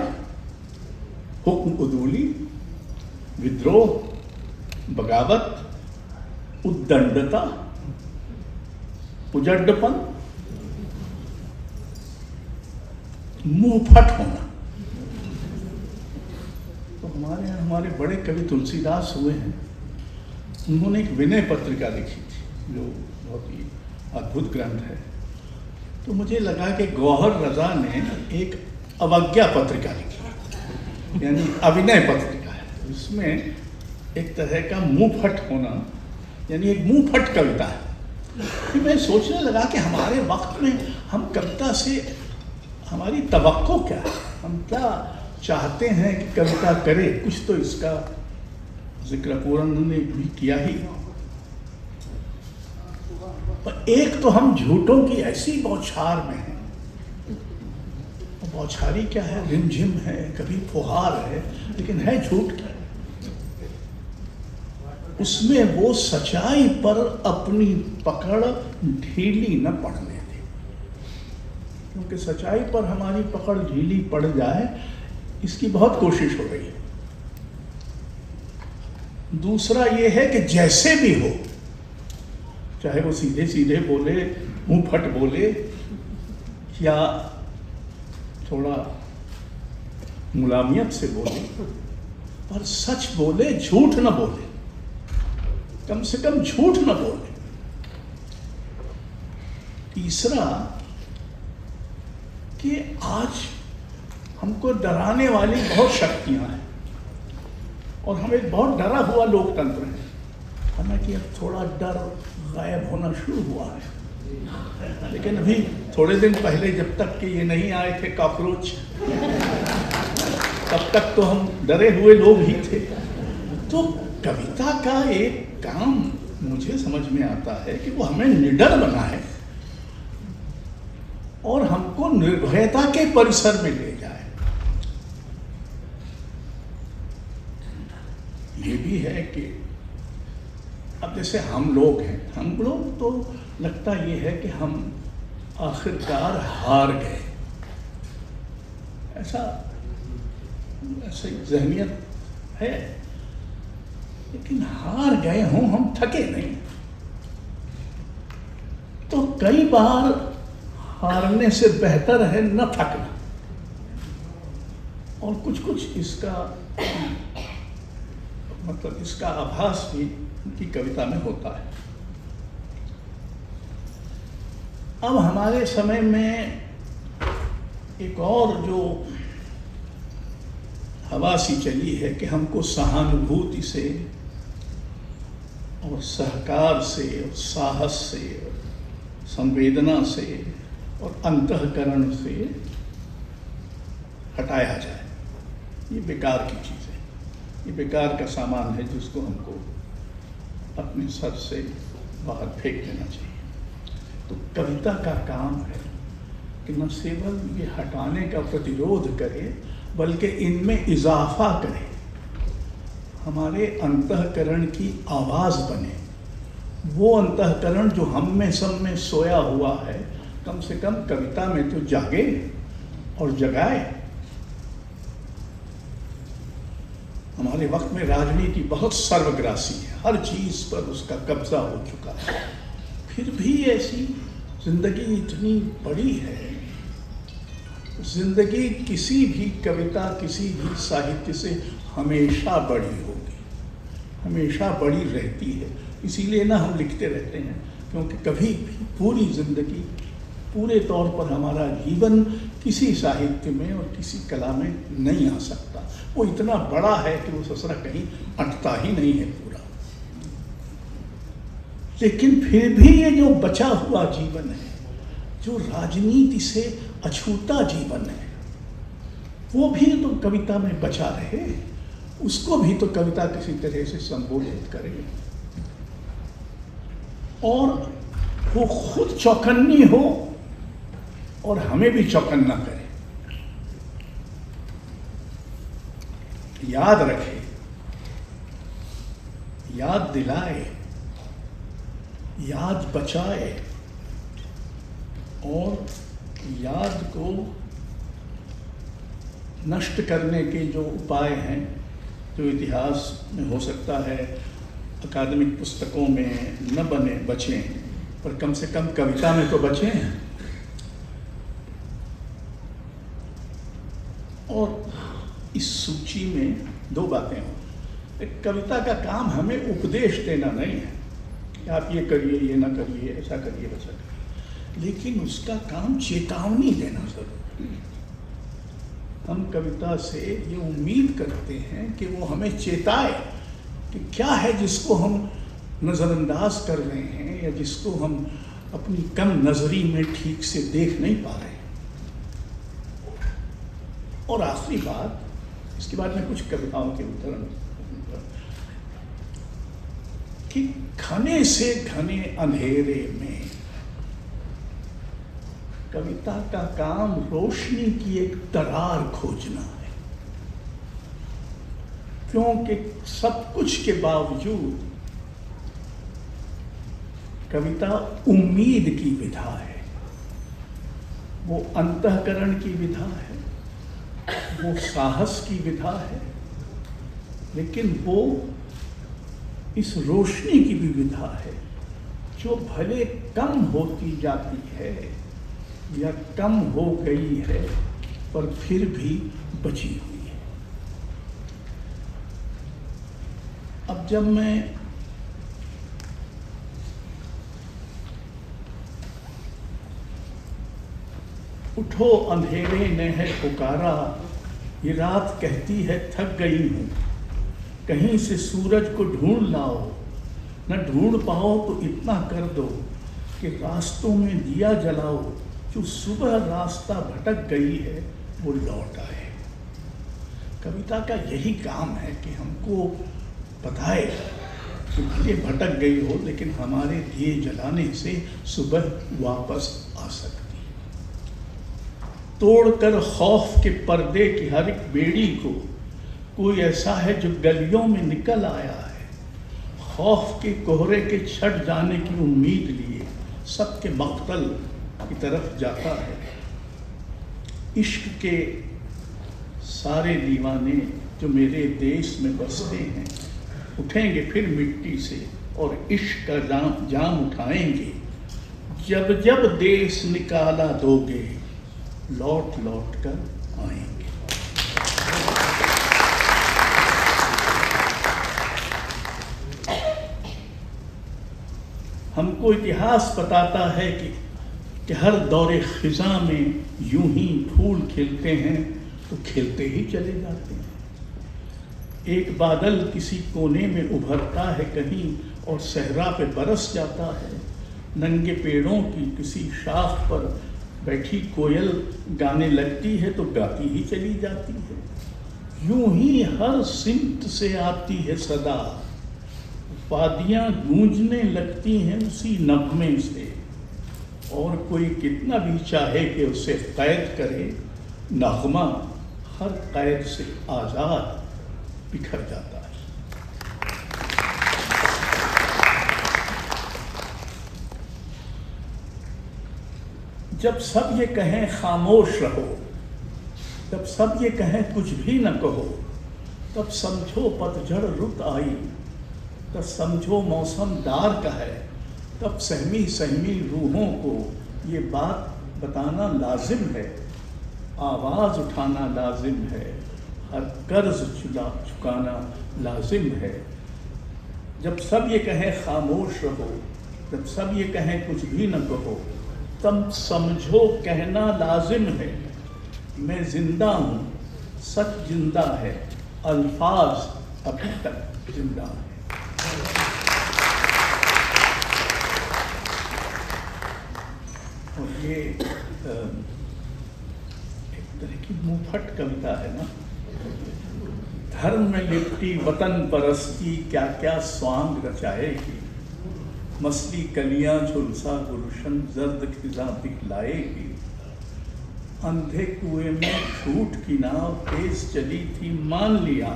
हुक्म उदूली, विद्रोह, बगावत, उद्दंडता, उजड्डपन, मुंहफट होना। तो हमारे बड़े कवि तुलसीदास हुए हैं, उन्होंने एक विनय पत्रिका लिखी थी जो बहुत ही अद्भुत ग्रंथ है। तो मुझे लगा कि गौहर रजा ने एक अवज्ञा पत्रिका लिखी, यानी अभिनय पत्रिका है। इसमें एक तरह का मुंह फट होना, यानी एक मुंह फट कविता है। फिर मैं सोचने लगा कि हमारे वक्त में हम कविता से हमारी तवक्को क्या है, हम क्या चाहते हैं कि कविता करे। कुछ तो इसका जिक्र पूरन ने भी किया ही। पर एक तो हम झूठों की ऐसी बौछार में हैं, बौछारी क्या है, रिमझिम है, कभी फुहार है, लेकिन है झूठ क्या। उसमें वो सच्चाई पर अपनी पकड़ ढीली न पड़ने दे, क्योंकि सच्चाई पर हमारी पकड़ ढीली पड़ जाए इसकी बहुत कोशिश हो रही है। दूसरा ये है कि जैसे भी हो, चाहे वो सीधे सीधे बोले, मुंह फट बोले, या थोड़ा मुलामियत से बोले, पर सच बोले, झूठ न बोले, कम से कम झूठ न बोले। तीसरा कि आज हमको डराने वाली बहुत शक्तियां हैं और हम एक बहुत डरा हुआ लोकतंत्र है। हालांकि अब थोड़ा डर गायब होना शुरू हुआ है, लेकिन अभी थोड़े दिन पहले जब तक कि ये नहीं आए थे कॉकरोच, तब तक तो हम डरे हुए लोग ही थे। तो कविता का एक काम मुझे समझ में आता है कि वो हमें निडर बनाए और हमको निर्भयता के परिसर में ले जाए। ये भी है कि अब जैसे हम लोग हैं, हम लोग तो लगता ये है कि हम आखिरकार हार गए, ऐसा ज़हनियत है। लेकिन हार गए हों, हम थके नहीं। तो कई बार हारने से बेहतर है न थकना, और कुछ कुछ इसका मतलब इसका आभास भी उनकी कविता में होता है। अब हमारे समय में एक और जो हवा सी चली है कि हमको सहानुभूति से और सहकार से और साहस से और संवेदना से और अंतःकरण से हटाया जाए। ये बेकार की चीज़ है, ये बेकार का सामान है जिसको हमको अपने सर से बाहर फेंक देना चाहिए। तो कविता का काम है कि न केवल ये हटाने का प्रतिरोध करे, बल्कि इनमें इजाफा करे, हमारे अंतःकरण की आवाज़ बने। वो अंतःकरण जो हम में सब में सोया हुआ है, कम से कम कविता में तो जागे और जगाए। हमारे वक्त में राजनीति बहुत सर्वग्रासी है, हर चीज़ पर उसका कब्जा हो चुका है। फिर भी ऐसी जिंदगी इतनी बड़ी है, जिंदगी किसी भी कविता, किसी भी साहित्य से हमेशा बड़ी होगी, हमेशा बड़ी रहती है। इसीलिए ना हम लिखते रहते हैं, क्योंकि कभी भी पूरी जिंदगी, पूरे तौर पर हमारा जीवन किसी साहित्य में और किसी कला में नहीं आ सकता। वो इतना बड़ा है कि वो ससरा कहीं अटता ही नहीं है पूरा। लेकिन फिर भी ये जो बचा हुआ जीवन है, जो राजनीति से अछूता जीवन है, वो भी तो कविता में बचा रहे, उसको भी तो कविता किसी तरह से संबोधित करे और वो खुद चौकन्नी हो और हमें भी चौकन्ना करे। याद रखे, याद दिलाए, याद बचाए और याद को नष्ट करने के जो उपाय हैं, जो इतिहास में हो सकता है अकादमिक पुस्तकों में न बने बचे, पर कम से कम कविता में तो बचे हैं। और इस सूची में दो बातें हों। एक, कविता का काम हमें उपदेश देना नहीं है कि आप ये करिए, ये ना करिए, ऐसा करिए, वैसा करिए। लेकिन उसका काम चेतावनी देना जरूरी है। हम कविता से ये उम्मीद करते हैं कि वो हमें चेताए कि क्या है जिसको हम नज़रअंदाज कर रहे हैं या जिसको हम अपनी कम नज़री में ठीक से देख नहीं पा रहे। और आखिरी बात, इसके बाद में कुछ कविताओं के उदाहरण, कि घने से घने अंधेरे में कविता का काम रोशनी की एक दरार खोजना है, क्योंकि सब कुछ के बावजूद कविता उम्मीद की विधा है। वो अंतःकरण की विधा है, वो साहस की विधा है, लेकिन वो इस रोशनी की भी विधा है जो भले कम होती जाती है या कम हो गई है, पर फिर भी बची हुई है। अब जब मैं उठो अंधेरे ने है पुकारा, ये रात कहती है थक गई हूँ, कहीं से सूरज को ढूंढ लाओ, न ढूंढ पाओ तो इतना कर दो कि रास्तों में दिया जलाओ, जो सुबह रास्ता भटक गई है वो लौट आए। कविता का यही काम है कि हमको बताए कि भले भटक गई हो, लेकिन हमारे दिए जलाने से सुबह वापस आ सकती है। तोड़कर खौफ के पर्दे की हर एक बेड़ी को कोई ऐसा है जो गलियों में निकल आया है, खौफ के कोहरे के छट जाने की उम्मीद लिए सबके मक्तल की तरफ जाता है। इश्क के सारे दीवाने जो मेरे देश में बसते हैं, उठेंगे फिर मिट्टी से और इश्क का जाम उठाएंगे। जब जब देश निकाला दोगे, लौट लौट कर आएंगे। हमको इतिहास बताता है कि हर दौरे खिज़ां में यूं ही फूल खिलते हैं तो खिलते ही चले जाते हैं। एक बादल किसी कोने में उभरता है कहीं और सहरा पे बरस जाता है। नंगे पेड़ों की किसी शाख पर बैठी कोयल गाने लगती है तो गाती ही चली जाती है। यूं ही हर सिमत से आती है सदा, वादियाँ गूंजने लगती हैं उसी नगमे से, और कोई कितना भी चाहे कि उसे कैद करे, नगमा हर कैद से आज़ाद बिखर जाता है। जब सब ये कहें खामोश रहो, जब सब ये कहें कुछ भी न कहो, तब समझो पतझड़ रुत आई, तब समझो मौसम दार का है, तब सहमी सहमी रूहों को ये बात बताना लाजिम है, आवाज़ उठाना लाजिम है, हर कर्ज चुकाना लाजिम है। जब सब ये कहें खामोश रहो, जब सब ये कहें कुछ भी न कहो, तब समझो कहना लाजिम है, मैं जिंदा हूँ, सच जिंदा है, अल्फाज अभी तक जिंदा है। और ये एक तरह की मुंहफट कविता है ना। धर्म में लिपटी वतन परस्ती क्या क्या स्वांग रचाएगी, मसली कलियां झुलसा गुलशन जर्द खिजा दिखलाएगी। अंधे कुएं में झूठ की नाव तेज चली थी मान लिया,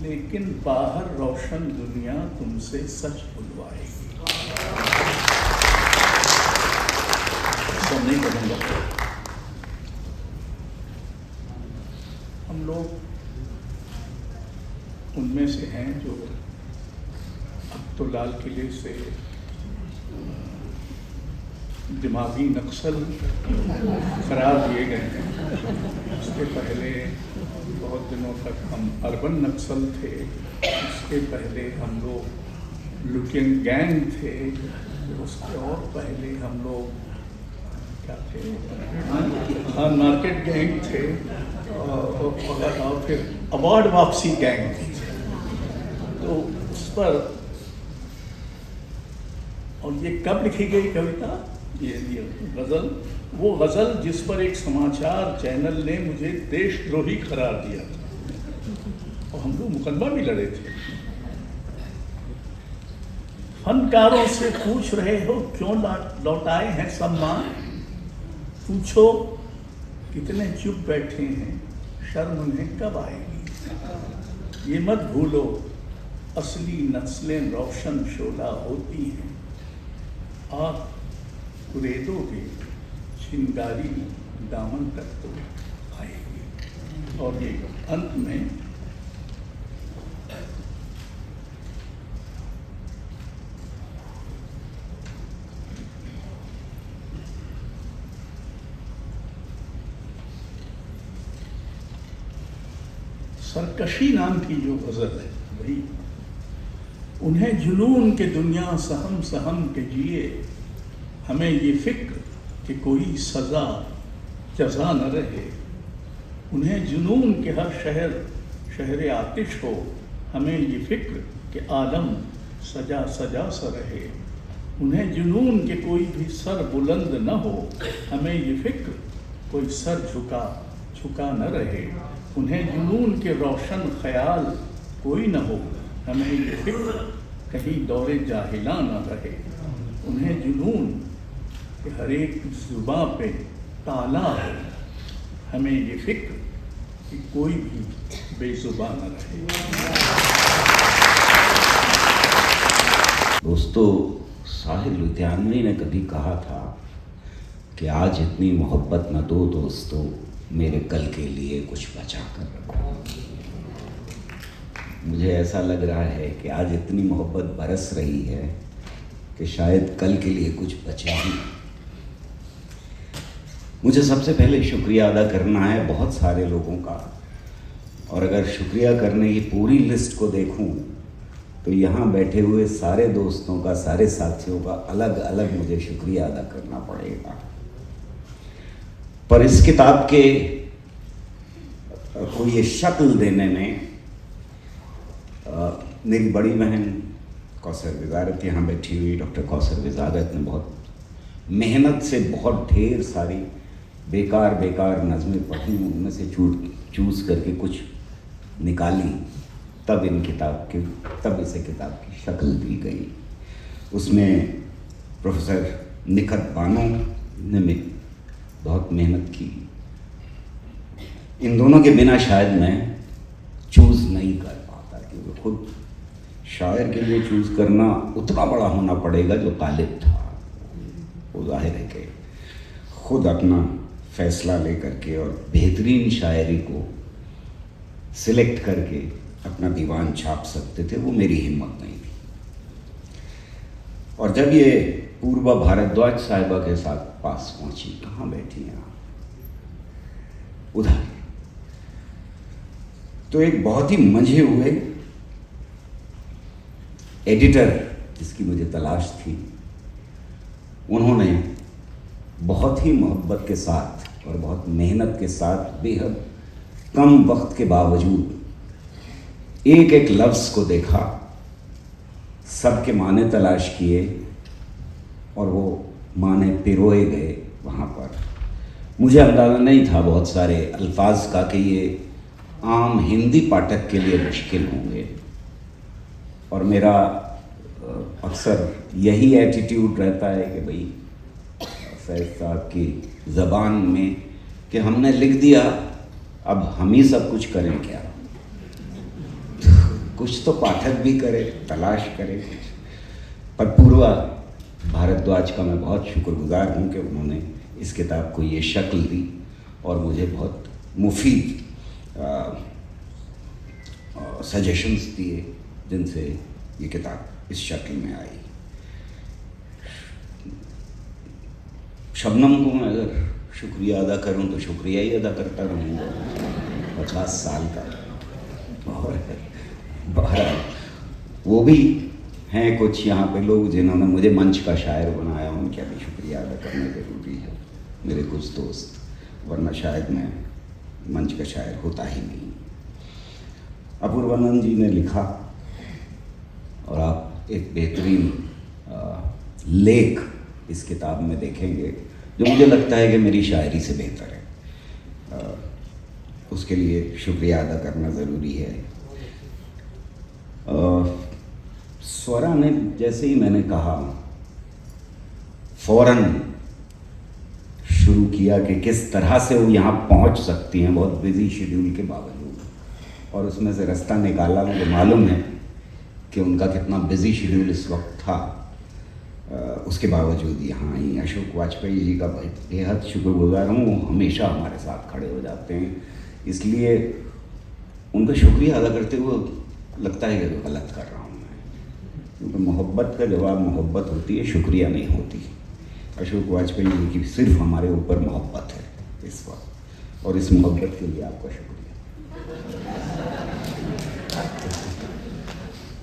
लेकिन बाहर रोशन दुनिया तुमसे सच बुलवाएगी। नहीं करूँगा। हम लोग उनमें से हैं जो अब तो लाल किले से दिमागी नक्सल करार दिए गए हैं। उसके पहले बहुत दिनों तक हम अर्बन नक्सल थे, उसके पहले हम लोग लुकिंग गैंग थे, फिर उसके और पहले हम लोग क्या थे, हाँ मार्केट गैंग थे, और फिर अवार्ड वापसी गैंग थी। तो उस पर, और ये कब लिखी गई कविता, ये गज़ल, वो गज़ल जिस पर एक समाचार चैनल ने मुझे देशद्रोही करार दिया था और हम लोग मुकदमा भी लड़े थे। फनकारों से पूछ रहे हो क्यों लौटाए हैं सम्मान, पूछो कितने चुप बैठे हैं, शर्म उन्हें कब आएगी। ये मत भूलो असली नस्लें रोशन शोला होती हैं, आप कुरेदोगे चिंगारी दामन तक तो आएगी। और ये अंत में सरकशी नाम की जो गज़ल है वही, उन्हें जुनून के दुनिया सहम सहम के जिए, हमें ये फिक्र कि कोई सज़ा जज़ा न रहे। उन्हें जुनून के हर शहर शहर आतिश हो, हमें ये फिक्र कि आलम सजा सजा सा रहे। उन्हें जुनून के कोई भी सर बुलंद न हो, हमें ये फिक्र कोई सर झुका न रहे। उन्हें जुनून के रोशन ख्याल कोई न हो, हमें ये फिक्र कहीं दौरे जाहिला न रहे। उन्हें जुनून कि हर एक जुबां पे ताला हो, हमें ये फिक्र कि कोई भी बेजुबां न रहे। दोस्तों, साहिर लुधियानवी ने कभी कहा था कि आज इतनी मोहब्बत न दो दोस्तों, मेरे कल के लिए कुछ बचा कर रखो। मुझे ऐसा लग रहा है कि आज इतनी मोहब्बत बरस रही है कि शायद कल के लिए कुछ बचे ही। मुझे सबसे पहले शुक्रिया अदा करना है बहुत सारे लोगों का, और अगर शुक्रिया करने की पूरी लिस्ट को देखूं तो यहाँ बैठे हुए सारे दोस्तों का, सारे साथियों का अलग अलग मुझे शुक्रिया अदा करना पड़ेगा। पर इस किताब के को ये शक्ल देने में मेरी बड़ी बहन कौसर विजारत यहाँ बैठी हुई, डॉक्टर कौसर विजारत ने बहुत मेहनत से बहुत ढेर सारी बेकार नज़में पढ़ी, उनमें से चूज़ करके कुछ निकाली, तब इसे किताब की शक्ल दी गई। उसमें प्रोफेसर निखत बानो ने बहुत मेहनत की। इन दोनों के बिना शायद मैं चूज़ नहीं कर पाता, क्योंकि खुद शायर के लिए चूज़ करना उतना बड़ा होना पड़ेगा जो तालिब था। वो जाहिर है कि खुद अपना फैसला लेकर के और बेहतरीन शायरी को सिलेक्ट करके अपना दीवान छाप सकते थे, वो मेरी हिम्मत नहीं थी। और जब ये पूर्वा भारद्वाज साहिबा के साथ पास पहुंची, कहाँ बैठी हैं आप, उधर, तो एक बहुत ही मंझे हुए एडिटर जिसकी मुझे तलाश थी, उन्होंने बहुत ही मोहब्बत के साथ और बहुत मेहनत के साथ बेहद कम वक्त के बावजूद एक एक लफ्ज़ को देखा, सबके माने तलाश किए और वो माने पिरोए गए वहाँ पर। मुझे अंदाज़ा नहीं था बहुत सारे अल्फाज का कि ये आम हिंदी पाठक के लिए मुश्किल होंगे, और मेरा अक्सर यही एटीट्यूड रहता है कि भाई फैज़ साहब की ज़बान में कि हमने लिख दिया, अब हम ही सब कुछ करें क्या, कुछ तो पाठक भी करे, तलाश करे कुछ। पर पूर्वा भारद्वाज का मैं बहुत शुक्रगुजार हूँ कि उन्होंने इस किताब को ये शक्ल दी और मुझे बहुत मुफीद सजेशंस दिए, जिनसे ये किताब इस शक्ल में आई। शबनम को मैं अगर शुक्रिया अदा करूं तो शुक्रिया ही अदा करता रहूँगा 50 साल का। और बहरहाल वो भी हैं कुछ यहाँ पे लोग जिन्होंने मुझे मंच का शायर बनाया, उनका भी शुक्रिया अदा करना ज़रूरी है, मेरे कुछ दोस्त, वरना शायद मैं मंच का शायर होता ही नहीं। अपूर्वानंद जी ने लिखा और आप एक बेहतरीन लेख इस किताब में देखेंगे जो मुझे लगता है कि मेरी शायरी से बेहतर है। उसके लिए शुक्रिया अदा करना ज़रूरी है। स्वरा ने जैसे ही मैंने कहा फौरन शुरू किया कि किस तरह से वो यहाँ पहुँच सकती हैं बहुत बिजी शेड्यूल के बावजूद, और उसमें से रास्ता निकाला। मुझे मालूम है कि उनका कितना बिजी शेड्यूल इस वक्त था, उसके बावजूद यहाँ आई। अशोक वाजपेयी जी का बेहद शुक्रगुजार हूँ, वो हमेशा हमारे साथ खड़े हो जाते हैं, इसलिए उनका शुक्रिया अदा करते हुए लगता है कि गलत कर रहा हूँ मैं, क्योंकि मोहब्बत का जवाब मोहब्बत होती है, शुक्रिया नहीं होती। अशोक वाजपेयी जी की सिर्फ हमारे ऊपर मोहब्बत है इस वक्त, और इस मोहब्बत के लिए आपका शुक्रिया।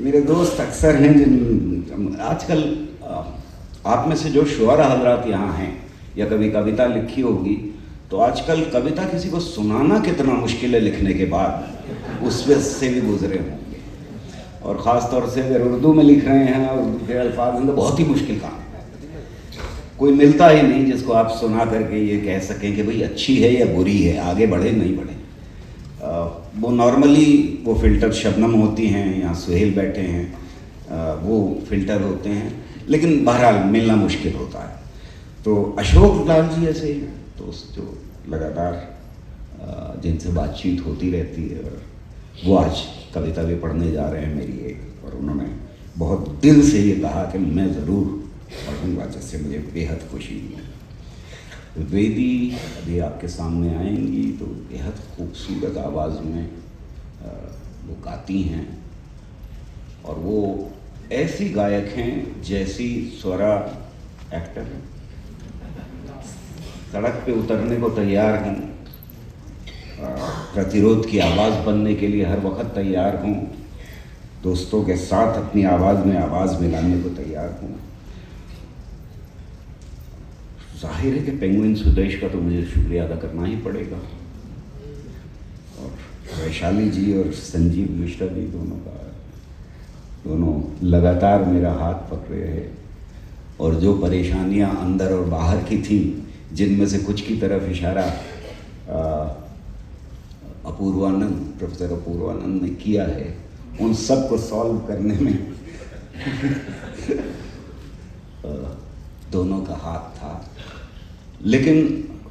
मेरे दोस्त अक्सर हैं जिन आजकल आप में से जो शुअरा हजरात यहाँ हैं या कभी कविता लिखी होगी, तो आजकल कविता किसी को सुनाना कितना मुश्किल है लिखने के बाद, उस से भी गुजरे होंगे। और ख़ास तौर से अगर उर्दू में लिख रहे हैं और उर्दू के अल्फाज में, तो बहुत ही मुश्किल काम है। कोई मिलता ही नहीं जिसको आप सुना करके ये कह सकें कि भाई अच्छी है या बुरी है, आगे बढ़े नहीं बढ़े। वो नॉर्मली वो फ़िल्टर शबनम होती हैं, यहाँ सुहेल बैठे हैं, वो फ़िल्टर होते हैं, लेकिन बहरहाल मिलना मुश्किल होता है। तो अशोक लाल जी ऐसे दोस्त जो लगातार जिनसे बातचीत होती रहती है, और वो आज कविता भी पढ़ने जा रहे हैं मेरी एक, और उन्होंने बहुत दिल से ये कहा कि मैं ज़रूर पढ़ूँगा, जिससे मुझे बेहद खुशी हुई। वेदी अभी आपके सामने आएंगी तो बेहद खूबसूरत आवाज़ में वो गाती हैं, और वो ऐसी गायक हैं जैसी स्वरा एक्टर हैं। सड़क पे उतरने को तैयार हूँ, प्रतिरोध की आवाज़ बनने के लिए हर वक्त तैयार हूँ, दोस्तों के साथ अपनी आवाज़ में आवाज़ मिलाने को तैयार हूँ। जाहिर है कि पेंगुइन सुदेश का तो मुझे शुक्रिया अदा करना ही पड़ेगा, और वैशाली जी और संजीव मिश्रा जी दोनों लगातार मेरा हाथ पकड़े हैं, और जो परेशानियां अंदर और बाहर की थी, जिनमें से कुछ की तरफ इशारा प्रोफेसर अपूर्वानंद ने किया है, उन सब को सॉल्व करने में दोनों का हाथ था। लेकिन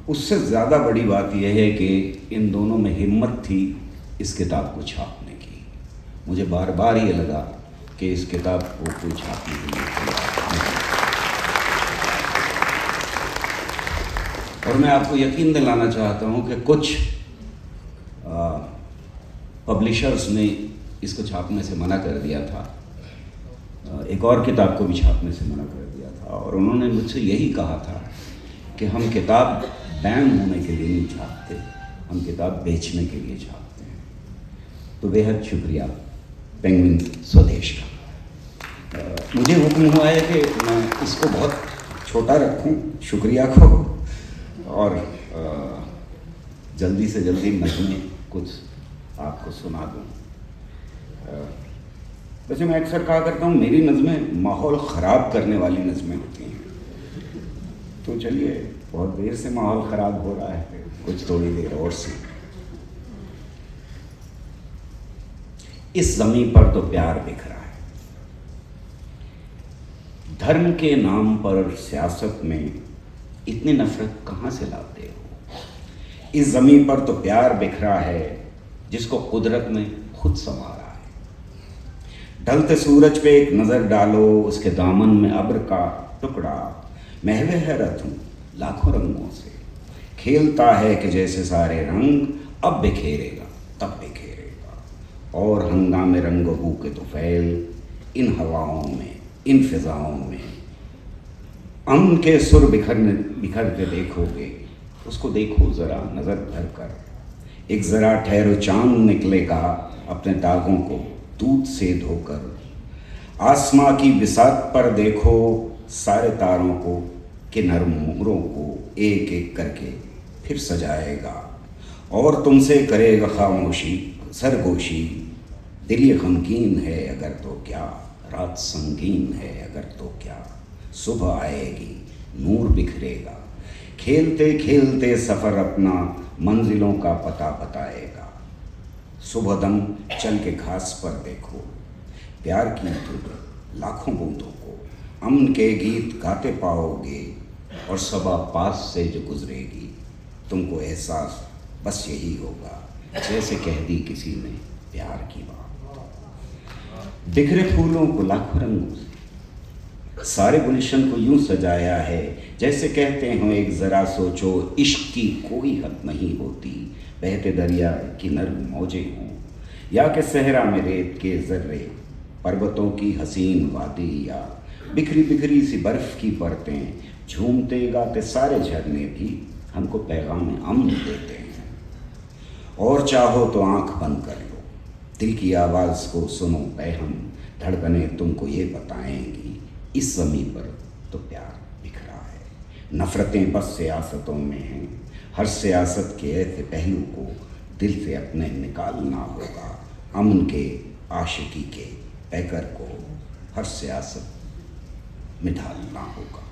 उससे ज़्यादा बड़ी बात यह है कि इन दोनों में हिम्मत थी इस किताब को छापने की। मुझे बार बार ये लगा कि इस किताब को कोई छापने के लिए, और मैं आपको यकीन दिलाना चाहता हूँ कि कुछ पब्लिशर्स ने इसको छापने से मना कर दिया था, एक और किताब को भी छापने से मना कर दिया था, और उन्होंने मुझसे यही कहा था कि हम किताब बैन होने के लिए नहीं छापते, हम किताब बेचने के लिए छापते हैं। तो बेहद शुक्रिया पेंगुइन स्वदेश का। मुझे हुक्म हुआ है कि मैं इसको बहुत छोटा रखूं शुक्रिया को, और जल्दी से जल्दी नज़में कुछ आपको सुना दूं। वैसे मैं अक्सर कहा करता हूँ मेरी नज़में माहौल ख़राब करने वाली नज़में होती हैं, तो चलिए बहुत देर से माहौल ख़राब हो रहा है, कुछ थोड़ी देर और से। इस ज़मीन पर तो प्यार बिखरा है, धर्म के नाम पर सियासत में इतनी नफरत कहाँ से लाते हो। इस ज़मीन पर तो प्यार बिखरा है जिसको कुदरत ने खुद संवारा है। ढलते सूरज पे एक नज़र डालो, उसके दामन में अब्र का टुकड़ा महवे हैरत हूँ लाखों रंगों से, खेलता है कि जैसे सारे रंग अब बिखेरेगा तब बिखेरेगा, और हंगामे रंगों बू के तो फैल इन हवाओं में, इन फिजाओं में अमन के सुर बिखर के देखोगे, उसको देखो ज़रा नज़र भर कर, एक ज़रा ठहरो चांद निकलेगा अपने दागों को दूध से धोकर, आसमां की बिसात पर देखो सारे तारों को कि नर्म मोहरों को एक एक करके फिर सजाएगा और तुमसे करेगा खामोशी सरगोशी। दिल ये गमगीन है अगर तो क्या, रात संगीन है अगर तो क्या। सुबह आएगी नूर बिखरेगा, खेलते खेलते सफ़र अपना मंजिलों का पता बताएगा। सुबह दम चल के घास पर देखो प्यार की धुन लाखों बूंदों को, अमन के गीत गाते पाओगे और सबा पास से जो गुजरेगी तुमको एहसास बस यही होगा जैसे कह दी किसी ने प्यार की बात। बिखरे फूलों को लाखों रंगों से सारे गुलशन को यूं सजाया है जैसे कहते हो एक ज़रा सोचो इश्क की कोई हद नहीं होती। बहते दरिया की नर्म मौजें हों या कि सहरा में रेत के ज़र्रे, पर्वतों की हसीन वादी या बिखरी बिखरी सी बर्फ़ की परतें, झूमते गाते सारे झरने भी हमको पैगाम अमन देते हैं। और चाहो तो आंख बंद कर लो, दिल की आवाज़ को सुनो बेहम, धड़कने तुमको ये बताएंगी इस ज़मीं पर तो प्यार बिखरा है। नफ़रतें बस सियासतों में हैं, हर सियासत के ऐसे पहलू को दिल से अपने निकालना होगा। अमन के आशिकी के पैकर को हर सियासत में ढालना होगा।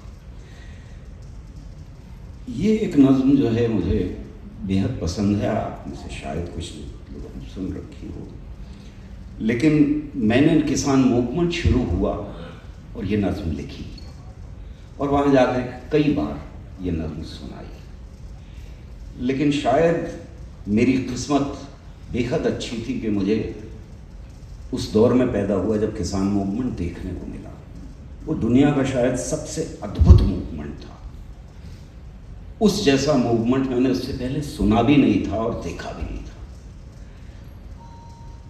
ये एक नज़्म जो है मुझे बेहद पसंद है। आप में से शायद कुछ लोग सुन रखी हो, लेकिन मैंने किसान मूवमेंट शुरू हुआ और ये नज़्म लिखी और वहाँ जाकर कई बार ये नज़्म सुनाई। लेकिन शायद मेरी किस्मत बेहद अच्छी थी कि मुझे उस दौर में पैदा हुआ जब किसान मूवमेंट देखने को मिला। वो दुनिया का शायद सबसे अद्भुत मूवमेंट था। उस जैसा मूवमेंट मैंने उससे पहले सुना भी नहीं था और देखा भी नहीं था।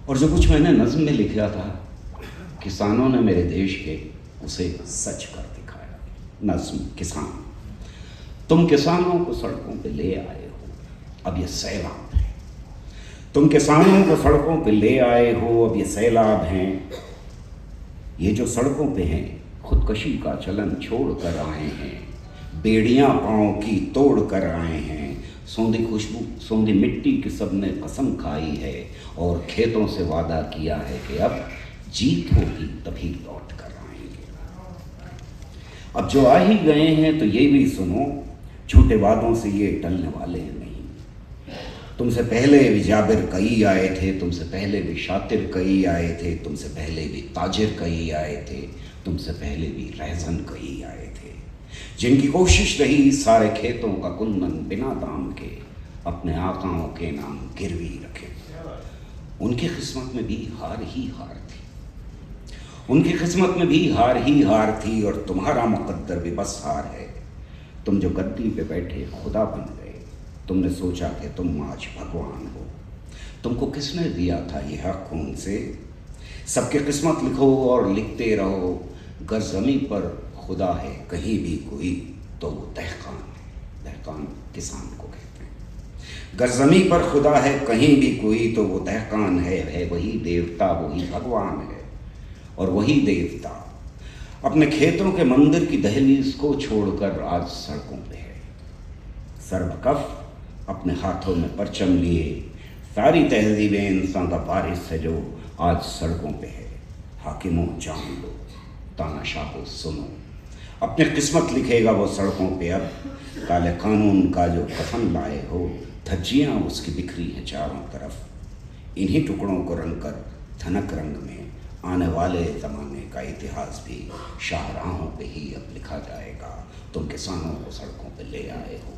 और जो कुछ मैंने नज़्म में लिखा था, किसानों ने मेरे देश के उसे सच कर दिखाया। नज़्म किसान। तुम किसानों को सड़कों पे ले आए हो, अब ये सैलाब है। तुम किसानों को सड़कों पे ले आए हो, अब ये सैलाब हैं। ये जो सड़कों पे हैं खुदकशी का चलन छोड़ कर आए हैं, बेड़ियां पाँव की तोड़ कर आए हैं। सौंधी खुशबू सौंधी मिट्टी की सबने कसम खाई है और खेतों से वादा किया है कि अब जीत होगी तभी लौट कर आएंगे। अब जो आ ही गए हैं तो ये भी सुनो, झूठे वादों से ये टलने वाले नहीं। तुमसे पहले भी जाबिर कई आए थे, तुमसे पहले भी शातिर कई आए थे, तुमसे पहले भी ताजिर कई आए थे, तुमसे पहले भी रहज़न कई आए थे, जिनकी कोशिश रही सारे खेतों का कुंदन बिना दाम के अपने आकाओं के नाम गिरवी रखे। उनकी किस्मत में भी हार ही हार थी, उनकी किस्मत में भी हार ही हार थी और तुम्हारा मुकद्दर भी बस हार है। तुम जो गद्दी पे बैठे खुदा बन गए, तुमने सोचा कि तुम आज भगवान हो। तुमको किसने दिया था ये हक खून से? सबकी किस्मत लिखो और लिखते रहो। गर ज़मीं पर खुदा है कहीं भी कोई तो वो दहकान है। दहकान किसान को कहते हैं। गर ज़मीं पर खुदा है कहीं भी कोई तो वो दहकान है वही देवता, वही भगवान है। और वही देवता अपने खेतों के मंदिर की दहलीज को छोड़कर आज सड़कों पे है। सर्वकफ अपने हाथों में परचम लिए सारी तहजीबें इंसान का वारिस है जो आज सड़कों पे है। हाकिमों जान लो, तानाशाहों सुनो, अपनी किस्मत लिखेगा वो सड़कों पे अब। काले कानून का जो कफन लाए हो, धज्जियाँ उसकी बिखरी हैं चारों तरफ। इन्हीं टुकड़ों को रंग कर धनक रंग में आने वाले ज़माने का इतिहास भी शाहराहों पे ही अब लिखा जाएगा। तुम किसानों को सड़कों पे ले आए हो।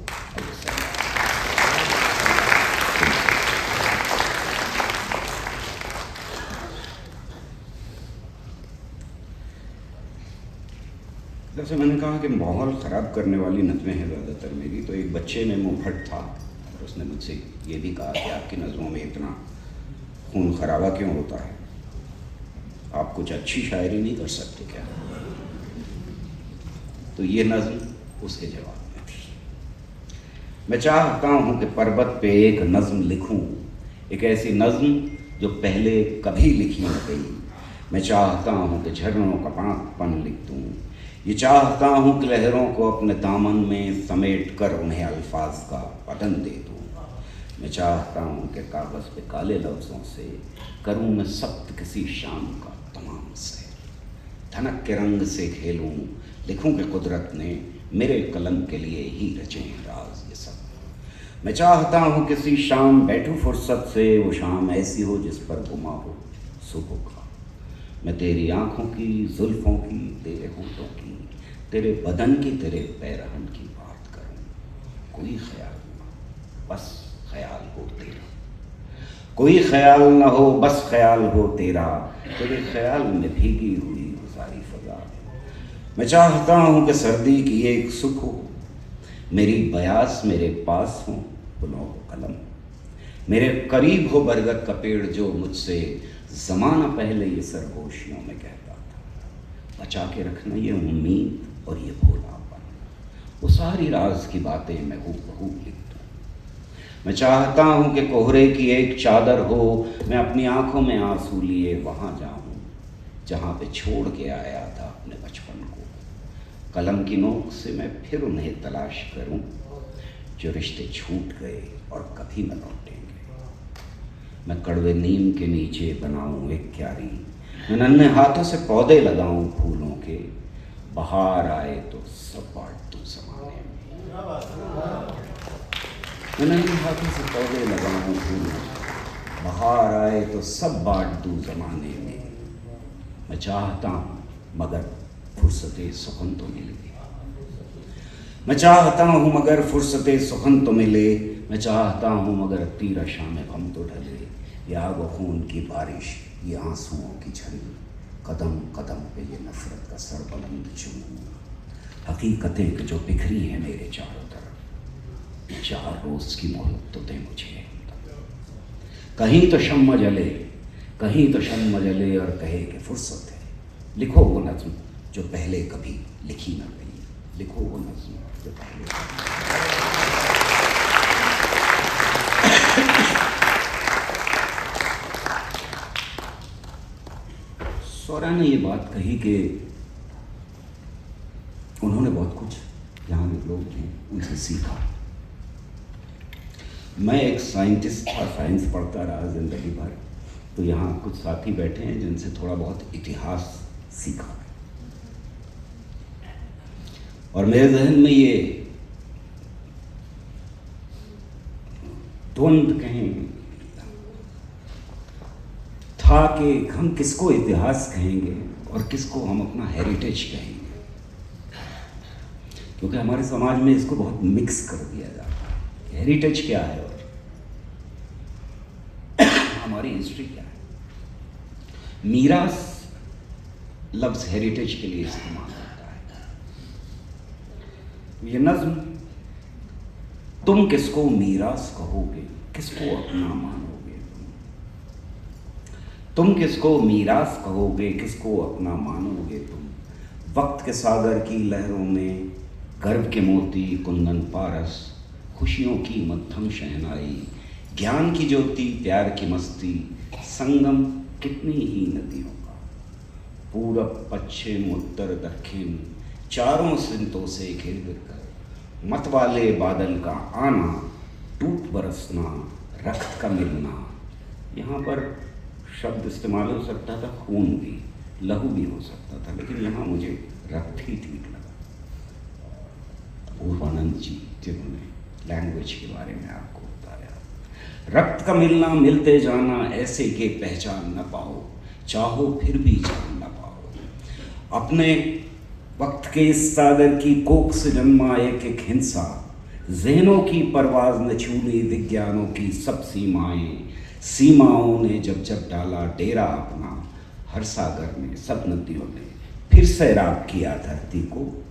जैसे मैंने कहा कि माहौल ख़राब करने वाली नज़में हैं ज़्यादातर मेरी। तो एक बच्चे ने मुँह फट था और उसने मुझसे ये भी कहा कि आपकी नज़मों में इतना खून खराबा क्यों होता है, आप कुछ अच्छी शायरी नहीं कर सकते क्या? तो ये नज़्म उसके जवाब में थी। मैं चाहता हूँ कि पर्वत पे एक नज़्म लिखूँ, एक ऐसी नज़्म जो पहले कभी लिखी न गई, मैं चाहता हूँ कि झरनों का पाकपन लिख दूँ, ये चाहता हूँ कि लहरों को अपने दामन में समेट कर उन्हें अल्फाज का पतन दे दूँ। मैं चाहता हूँ कि कागज़ पे काले लफ्ज़ों से करूँ मैं सख्त किसी शाम का तमाम से, धनक के रंग से खेलूँ, लिखूँ कि कुदरत ने मेरे कलम के लिए ही रचे हैं राज ये सब। मैं चाहता हूँ किसी शाम बैठूँ फुर्सत से, वो शाम ऐसी हो जिस पर गुमा हो सुबह का। मैं तेरी आँखों की, जुल्फ़ों की, तेरे होठों की, तेरे बदन की, तेरे पैरहन की बात करूँ। कोई ख्याल ना, बस ख्याल हो तेरा, कोई ख्याल ना हो बस ख्याल हो तेरा, तेरे ख्याल में भीगी हुई सारी फजा। मैं चाहता हूँ कि सर्दी की एक सुख हो, मेरी बयास मेरे पास हो पुनः कलम, मेरे करीब हो बरगद का पेड़ जो मुझसे ज़माना पहले ये सरगोशियों में कहता था, बचा के रखना ये उम्मीद और ये भोलापन, वो सारी राज की बातें मैं हूबहू लिख दूँ। मैं चाहता हूँ कि कोहरे की एक चादर हो, मैं अपनी आँखों में आंसू लिए वहाँ जाऊँ जहाँ पे छोड़ के आया था अपने बचपन को। कलम की नोक से मैं फिर उन्हें तलाश करूं जो रिश्ते छूट गए और कभी न लौटेंगे। मैं कड़वे नीम के नीचे बनाऊं एक क्यारी, मैं नन्हे हाथों से पौधे लगाऊं फूलों के, बहार आए तो सब बांट दूं ज़माने में। मैं नन्हे हाथों से पौधे लगाऊं फूलों के, बहार आए तो सब बांट दूं ज़माने में। मैं चाहता हूँ मगर फुर्सते सुखन तो मिले, मैं चाहता हूँ मगर फुर्सते सुखन तो मिले, मैं चाहता हूँ मगर तीरा शाम गम तो ढले। ये आग व खून की बारिश, ये आंसुओं की झड़ी, कदम कदम पे ये नफरत का सर बुलंद चूमूं। हकीकतें कि जो बिखरी हैं मेरे चारों तरफ, 4 रोज़ की मोहलत तो दे मुझे। कहीं तो शम्मा जले, कहीं तो शम्मा जले और कहे कि फुर्सत है, लिखो वो नज़्म जो पहले कभी लिखी न गई, लिखो वो नज़्म जो पहले सोरा ने ये बात कही कि उन्होंने बहुत कुछ यहाँ के लोग हैं उनसे सीखा। मैं एक साइंटिस्ट था, साइंस पढ़ता रहा ज़िंदगी भर, तो यहाँ कुछ साथी बैठे हैं जिनसे थोड़ा बहुत इतिहास सीखा और मेरे जहन में ये द्वंद्व कहें था कि हम किसको इतिहास कहेंगे और किसको हम अपना हेरिटेज कहेंगे, क्योंकि हमारे समाज में इसको बहुत मिक्स कर दिया जाता है। हेरिटेज क्या है और हमारी हिस्ट्री क्या है। मीरास लफ्ज़ हेरिटेज के लिए इस्तेमाल होता है। ये नज़्म, तुम किसको मीरास कहोगे, किसको अपना मानोगे, तुम किसको मीरास कहोगे, किसको अपना मानोगे तुम। वक्त के सागर की लहरों में गर्व के मोती कुंदन पारस, खुशियों की मध्यम शहनाई, ज्ञान की ज्योति प्यार की मस्ती, संगम कितनी ही नदियों का। पूरब पश्चिम उत्तर दक्षिण चारों सिंतों से घिर घिर कर, मत वाले बादल का आना, टूट बरसना, रक्त का मिलना। यहाँ पर शब्द इस्तेमाल हो सकता था खून भी, लहू भी हो सकता था, लेकिन यहाँ मुझे रक्त ही ठीक लगा। पूर्वानंद जी जिन्होंने लैंग्वेज के बारे में आपको बताया, रक्त का मिलना, मिलते जाना, ऐसे के पहचान न पाओ, चाहो फिर भी जान न पाओ। अपने वक्त के इस सागर की कोख से जन्मा एक एक हिंसा, ज़हनों की परवाज़ न छूली विज्ञानों की सब सीमाएं। सीमाओं ने जब जब डाला डेरा अपना, हर सागर में सब नदियों ने फिर सैराब किया धरती को।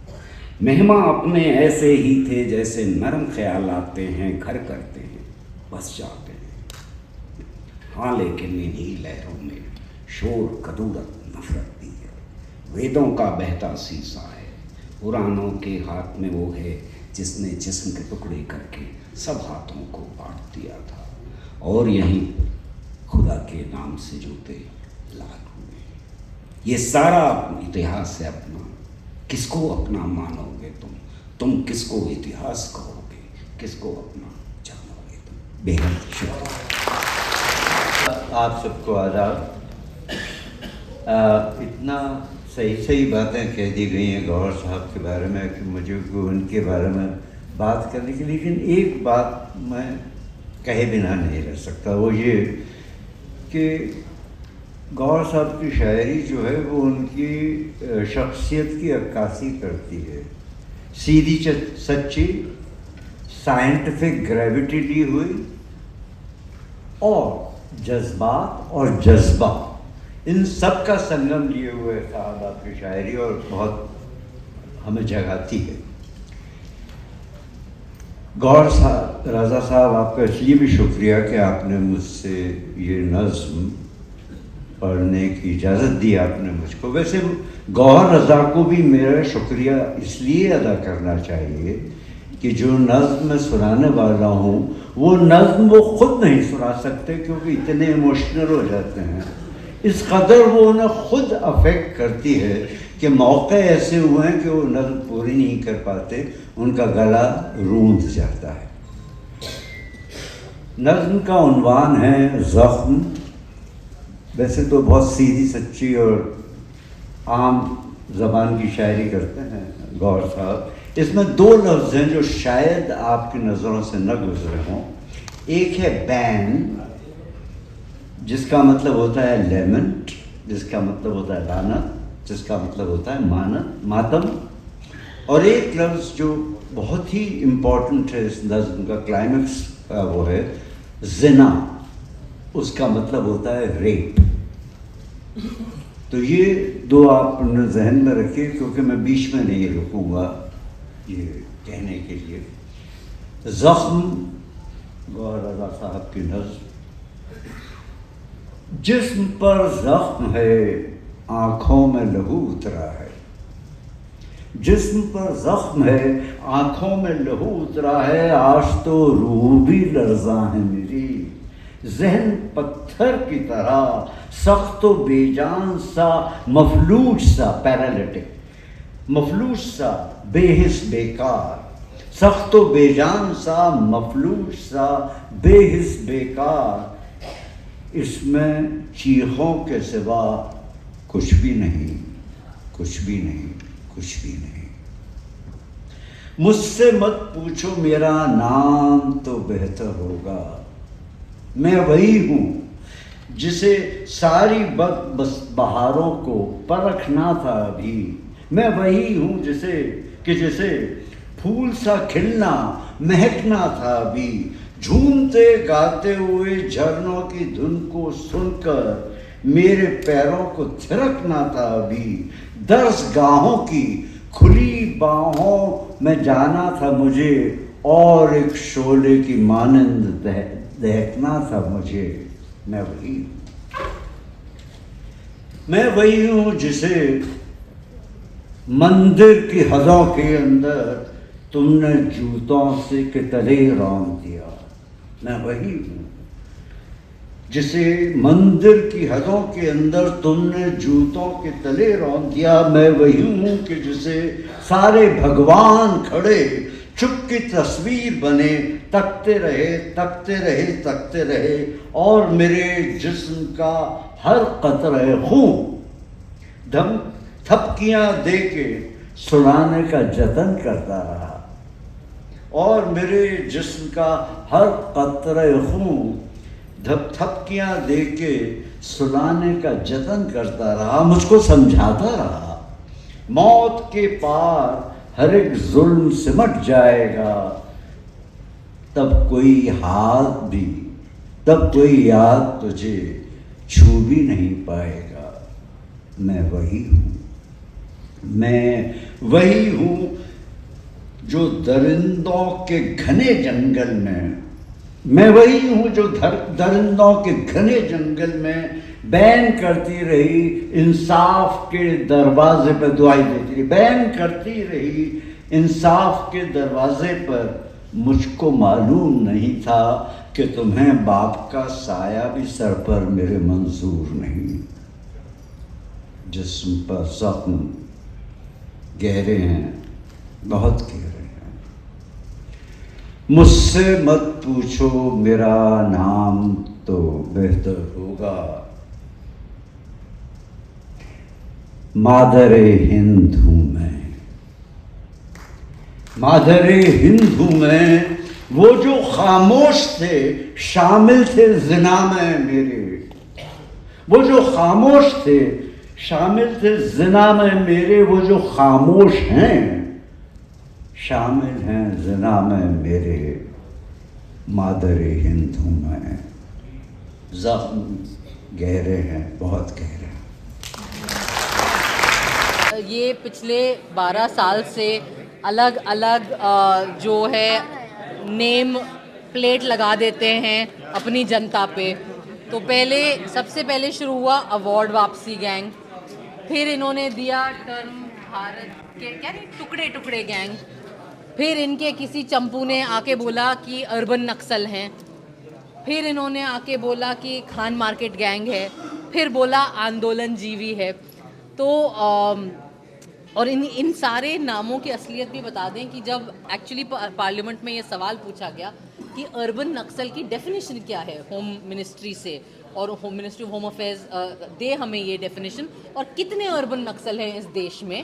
मेहमा अपने ऐसे ही थे जैसे नरम ख्याल आते हैं, घर करते हैं, बस जाते हैं। हाँ लेकिन इन्हीं लहरों में शोर कदूरत नफरत भी है। वेदों का बहता शीशा है, पुरानों के हाथ में वो है जिसने जिस्म के टुकड़े करके सब हाथों को बांट दिया था, और यहीं खुदा के नाम से जूते लाल हुए। ये सारा इतिहास है अपना। किसको अपना मानोगे तुम किसको इतिहास कहोगे, किसको अपना जानोगे तुम। बेहद शुक्रिया। आप सबको आदाब। इतना सही सही बातें कह दी गई हैं गौहर साहब के बारे में कि मुझे उनके बारे में बात करने की, लेकिन एक बात मैं कहे बिना नहीं रह सकता, वो ये कि गौहर साहब की शायरी जो है वो उनकी शख्सियत की अक्कासी करती है। सीधी सच्ची, साइंटिफिक ग्रेविटी ली हुई और जज्बात और जज्बा, इन सब का संगम लिए हुए साहब आपकी शायरी, और बहुत हमें जगाती है। गौहर साहब, रज़ा साहब, आपका इसलिए भी शुक्रिया कि आपने मुझसे ये नज़्म पढ़ने की इजाज़त दी आपने मुझको। वैसे गौहर रज़ा को भी मेरा शुक्रिया इसलिए अदा करना चाहिए कि जो नज़्म मैं सुनाने वाला हूँ वो नज़्म वो ख़ुद नहीं सुना सकते, क्योंकि इतने इमोशनल हो जाते हैं। इस कदर वो उन्हें ख़ुद अफेक्ट करती है कि मौक़े ऐसे हुए हैं कि वो नज़्म पूरी नहीं कर पाते, उनका गला रूंध जाता है। नज़्म का उन्वान है ज़ख्म। वैसे तो बहुत सीधी सच्ची और आम ज़बान की शायरी करते हैं गौहर साहब। इसमें दो लफ्ज़ हैं जो शायद आपकी नज़रों से न गुजरे हों। एक है बैन, जिसका मतलब होता है लेमेंट, जिसका मतलब होता है लानत, जिसका मतलब होता है मातम। और एक लफ्ज़ जो बहुत ही इम्पोर्टेंट है इस नज़्म का, क्लाइमेक्स का, वो है ज़िना। उसका मतलब होता है रेप। तो ये दो आप अपने जहन में रखिए, क्योंकि मैं बीच में नहीं रुकूंगा ये कहने के लिए। ज़ख्म, गौहर रज़ा साहब की नज़्म। जिस्म पर ज़ख्म है, आँखों में लहू उतरा है। जिस्म पर ज़ख्म है, आँखों में लहू उतरा है। आज तो रूह भी लर्ज़ा है मेरी, ज़हन पत्थर की तरह सख्त व बेजान सा, मफलूज सा, पैरालिटिक, मफलूज सा, बेहिस बेकार, सख्त व बेजान सा, मफलूज सा, बेहिस बेकार। इसमें चीखों के सिवा कुछ भी नहीं, कुछ भी नहीं, कुछ भी नहीं। मुझसे मत पूछो मेरा नाम तो बेहतर होगा। मैं वही हूँ जिसे सारी बहारों को परखना था अभी। मैं वही हूँ जिसे फूल सा खिलना, महकना था अभी। झूमते गाते हुए झरनों की धुन को सुनकर मेरे पैरों को थिरकना था अभी। दर्सगाहों की खुली बाहों में जाना था मुझे, और एक शोले की मानंद दहकना था मुझे। मैं वही हूँ, मैं वही हूँ जिसे मंदिर की हदों के अंदर तुमने जूतों से के तले रौंद दिया। मैं वही हूँ जिसे मंदिर की हदों के अंदर तुमने जूतों के तले रौंद दिया। मैं वही हूँ कि जिसे सारे भगवान खड़े चुप की तस्वीर बने, तकते रहे, तकते रहे, तकते रहे, और मेरे जिस्म का हर कतरे खून थपकियाँ दे के सुनाने का जतन करता रहा। और मेरे जिस्म का हर कतरे खून थपकियाँ दे के सुनाने का जतन करता रहा, मुझको समझाता रहा। मौत के पार हर एक जुल्म सिमट जाएगा, तब कोई हाथ भी, तब कोई याद तुझे छू भी नहीं पाएगा। मैं वही हूँ, मैं वही हूँ जो दरिंदों के घने जंगल में, मैं वही हूँ जो दरिंदों के घने जंगल में बैन करती रही इंसाफ के दरवाजे पर दुआई देती रही, बैन करती रही इंसाफ के दरवाजे पर। मुझको मालूम नहीं था कि तुम्हें बाप का साया भी सर पर मेरे मंजूर नहीं। जिस्म पर जख्म गहरे हैं, बहुत गहरे हैं। मुझसे मत पूछो मेरा नाम तो बेहतर होगा। मादरे हिंद हूँ मैं, मादरे हिंद हूँ मैं। वो जो खामोश थे शामिल थे ज़िना में मेरे, वो जो खामोश थे शामिल थे ज़िना में मेरे। वो जो खामोश हैं शामिल हैं ज़िना में मेरे। मादरे हिंद हूँ मैं, ज़ख्म गहरे हैं, बहुत गहरे हैं। ये पिछले 12 साल से अलग अलग जो है नेम प्लेट लगा देते हैं अपनी जनता पे। तो सबसे पहले शुरू हुआ अवार्ड वापसी गैंग, फिर इन्होंने दिया टर्म भारत के क्या नहीं टुकड़े टुकड़े गैंग, फिर इनके किसी चंपू ने आके बोला कि अर्बन नक्सल हैं, फिर इन्होंने आके बोला कि खान मार्केट गैंग है, फिर बोला आंदोलन जीवी है। तो और इन सारे नामों की असलियत भी बता दें कि जब एक्चुअली पार्लियामेंट में ये सवाल पूछा गया कि अर्बन नक्सल की डेफिनेशन क्या है होम मिनिस्ट्री से, और home ministry of home affairs दे हमें ये डेफिनेशन, और कितने अर्बन नक्सल हैं इस देश में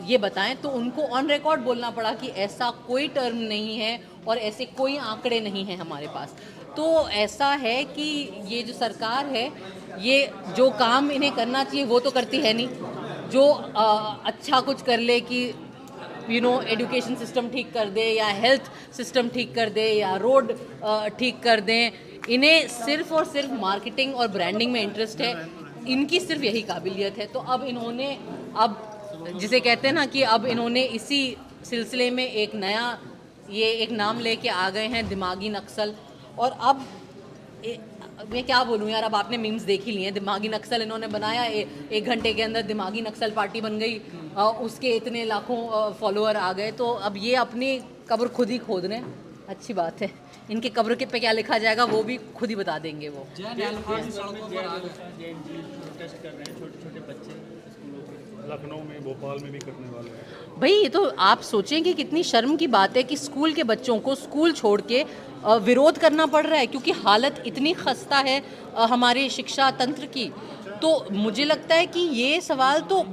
ये बताएं, तो उनको ऑन रिकॉर्ड बोलना पड़ा कि ऐसा कोई टर्म नहीं है और ऐसे कोई आंकड़े नहीं हैं हमारे पास। तो ऐसा है कि ये जो सरकार है, ये जो काम इन्हें करना चाहिए वो तो करती है नहीं। जो अच्छा कुछ कर ले कि एजुकेशन सिस्टम ठीक कर दे या हेल्थ सिस्टम ठीक कर दे या रोड ठीक कर दें, इन्हें सिर्फ और सिर्फ मार्केटिंग और ब्रांडिंग में इंटरेस्ट है। इनकी सिर्फ यही काबिलियत है। तो अब इन्होंने जिसे कहते हैं ना कि अब इन्होंने इसी सिलसिले में एक नया एक नाम लेके आ गए हैं, दिमागी नक्सल। और अब मैं क्या बोलूँ यार, अब आपने मीम्स देख ही लिए हैं। दिमागी नक्सल इन्होंने बनाया, 1 घंटे के अंदर दिमागी नक्सल पार्टी बन गई, उसके इतने लाखों फॉलोअर आ गए। तो अब ये अपनी कब्र खुद ही खोद रहे हैं। अच्छी बात है, इनके कब्र के पे क्या लिखा जाएगा वो भी खुद ही बता देंगे वो। लखनऊ में, भोपाल में भी करने वाले हैं भाई। ये तो आप सोचें कि कितनी शर्म की बात है कि स्कूल के बच्चों को स्कूल छोड़ के विरोध करना पड़ रहा है, क्योंकि हालत इतनी खस्ता है हमारे शिक्षा तंत्र की। तो मुझे लगता है कि ये सवाल तो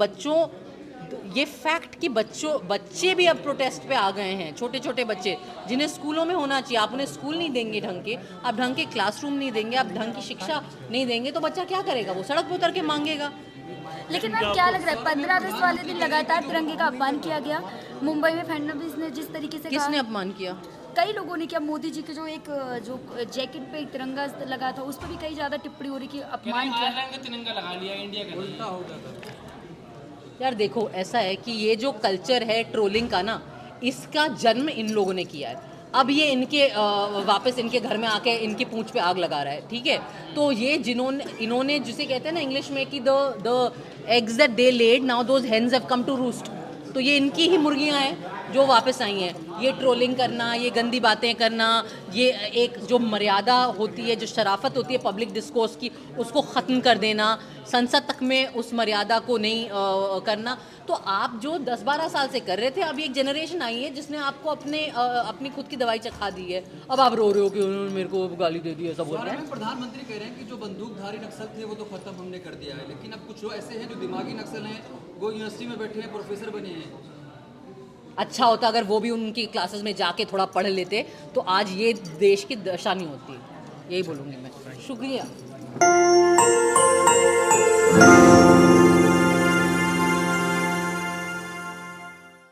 ये फैक्ट कि बच्चे भी अब प्रोटेस्ट पे आ गए हैं, छोटे छोटे बच्चे जिन्हें स्कूलों में होना चाहिए। आप उन्हें स्कूल नहीं देंगे ढंग के, आप ढंग के क्लासरूम नहीं देंगे, आप ढंग की शिक्षा नहीं देंगे, तो बच्चा क्या करेगा? वो सड़क पर उतर के मांगेगा। लेकिन मैम क्या लग रहा है, 15 अगस्त वाले दिन लगातार तिरंगे का अपमान किया गया। मुंबई में फडणवीस ने जिस तरीके से किसने अपमान किया? कई लोगों ने किया। मोदी जी के जो जैकेट पे एक तिरंगा लगा था, उस पर भी कई ज्यादा टिप्पणी हो रही कि अपमान किया। तिरंगा लगा लिया, इंडिया का उल्टा हो गया। यार देखो, ऐसा है कि ये जो कल्चर है ट्रोलिंग का ना, इसका जन्म इन लोगों ने किया है। अब ये इनके वापस इनके घर में आके इनकी पूंछ पे आग लगा रहा है, ठीक है? तो ये इन्होंने जिसे कहते हैं ना इंग्लिश में कि the eggs that they laid now those hens have come to roost. तो ये इनकी ही मुर्गियां हैं जो वापस आई हैं। ये ट्रोलिंग करना, ये गंदी बातें करना, ये एक जो मर्यादा होती है, जो शराफत होती है पब्लिक डिस्कोर्स की, उसको ख़त्म कर देना, संसद तक में उस मर्यादा को नहीं करना। तो आप जो 10-12 साल से कर रहे थे, अभी एक जनरेशन आई है जिसने आपको अपनी खुद की दवाई चखा दी है। अब आप रो रहे हो कि उन्होंने मेरे को गाली दे दी, ऐसा बोल रहे हैं। प्रधानमंत्री कह रहे हैं कि जो बंदूकधारी नक्सल थे वो तो खत्म हमने कर दिया है, लेकिन अब कुछ लोग ऐसे हैं जो दिमागी नक्सल हैं, वो यूनिवर्सिटी में बैठे हैं, प्रोफेसर बने हैं। अच्छा होता अगर वो भी उनकी क्लासेस में जाके थोड़ा पढ़ लेते, तो आज ये देश की दशा नहीं होती। यही बोलूँगी मैं। शुक्रिया।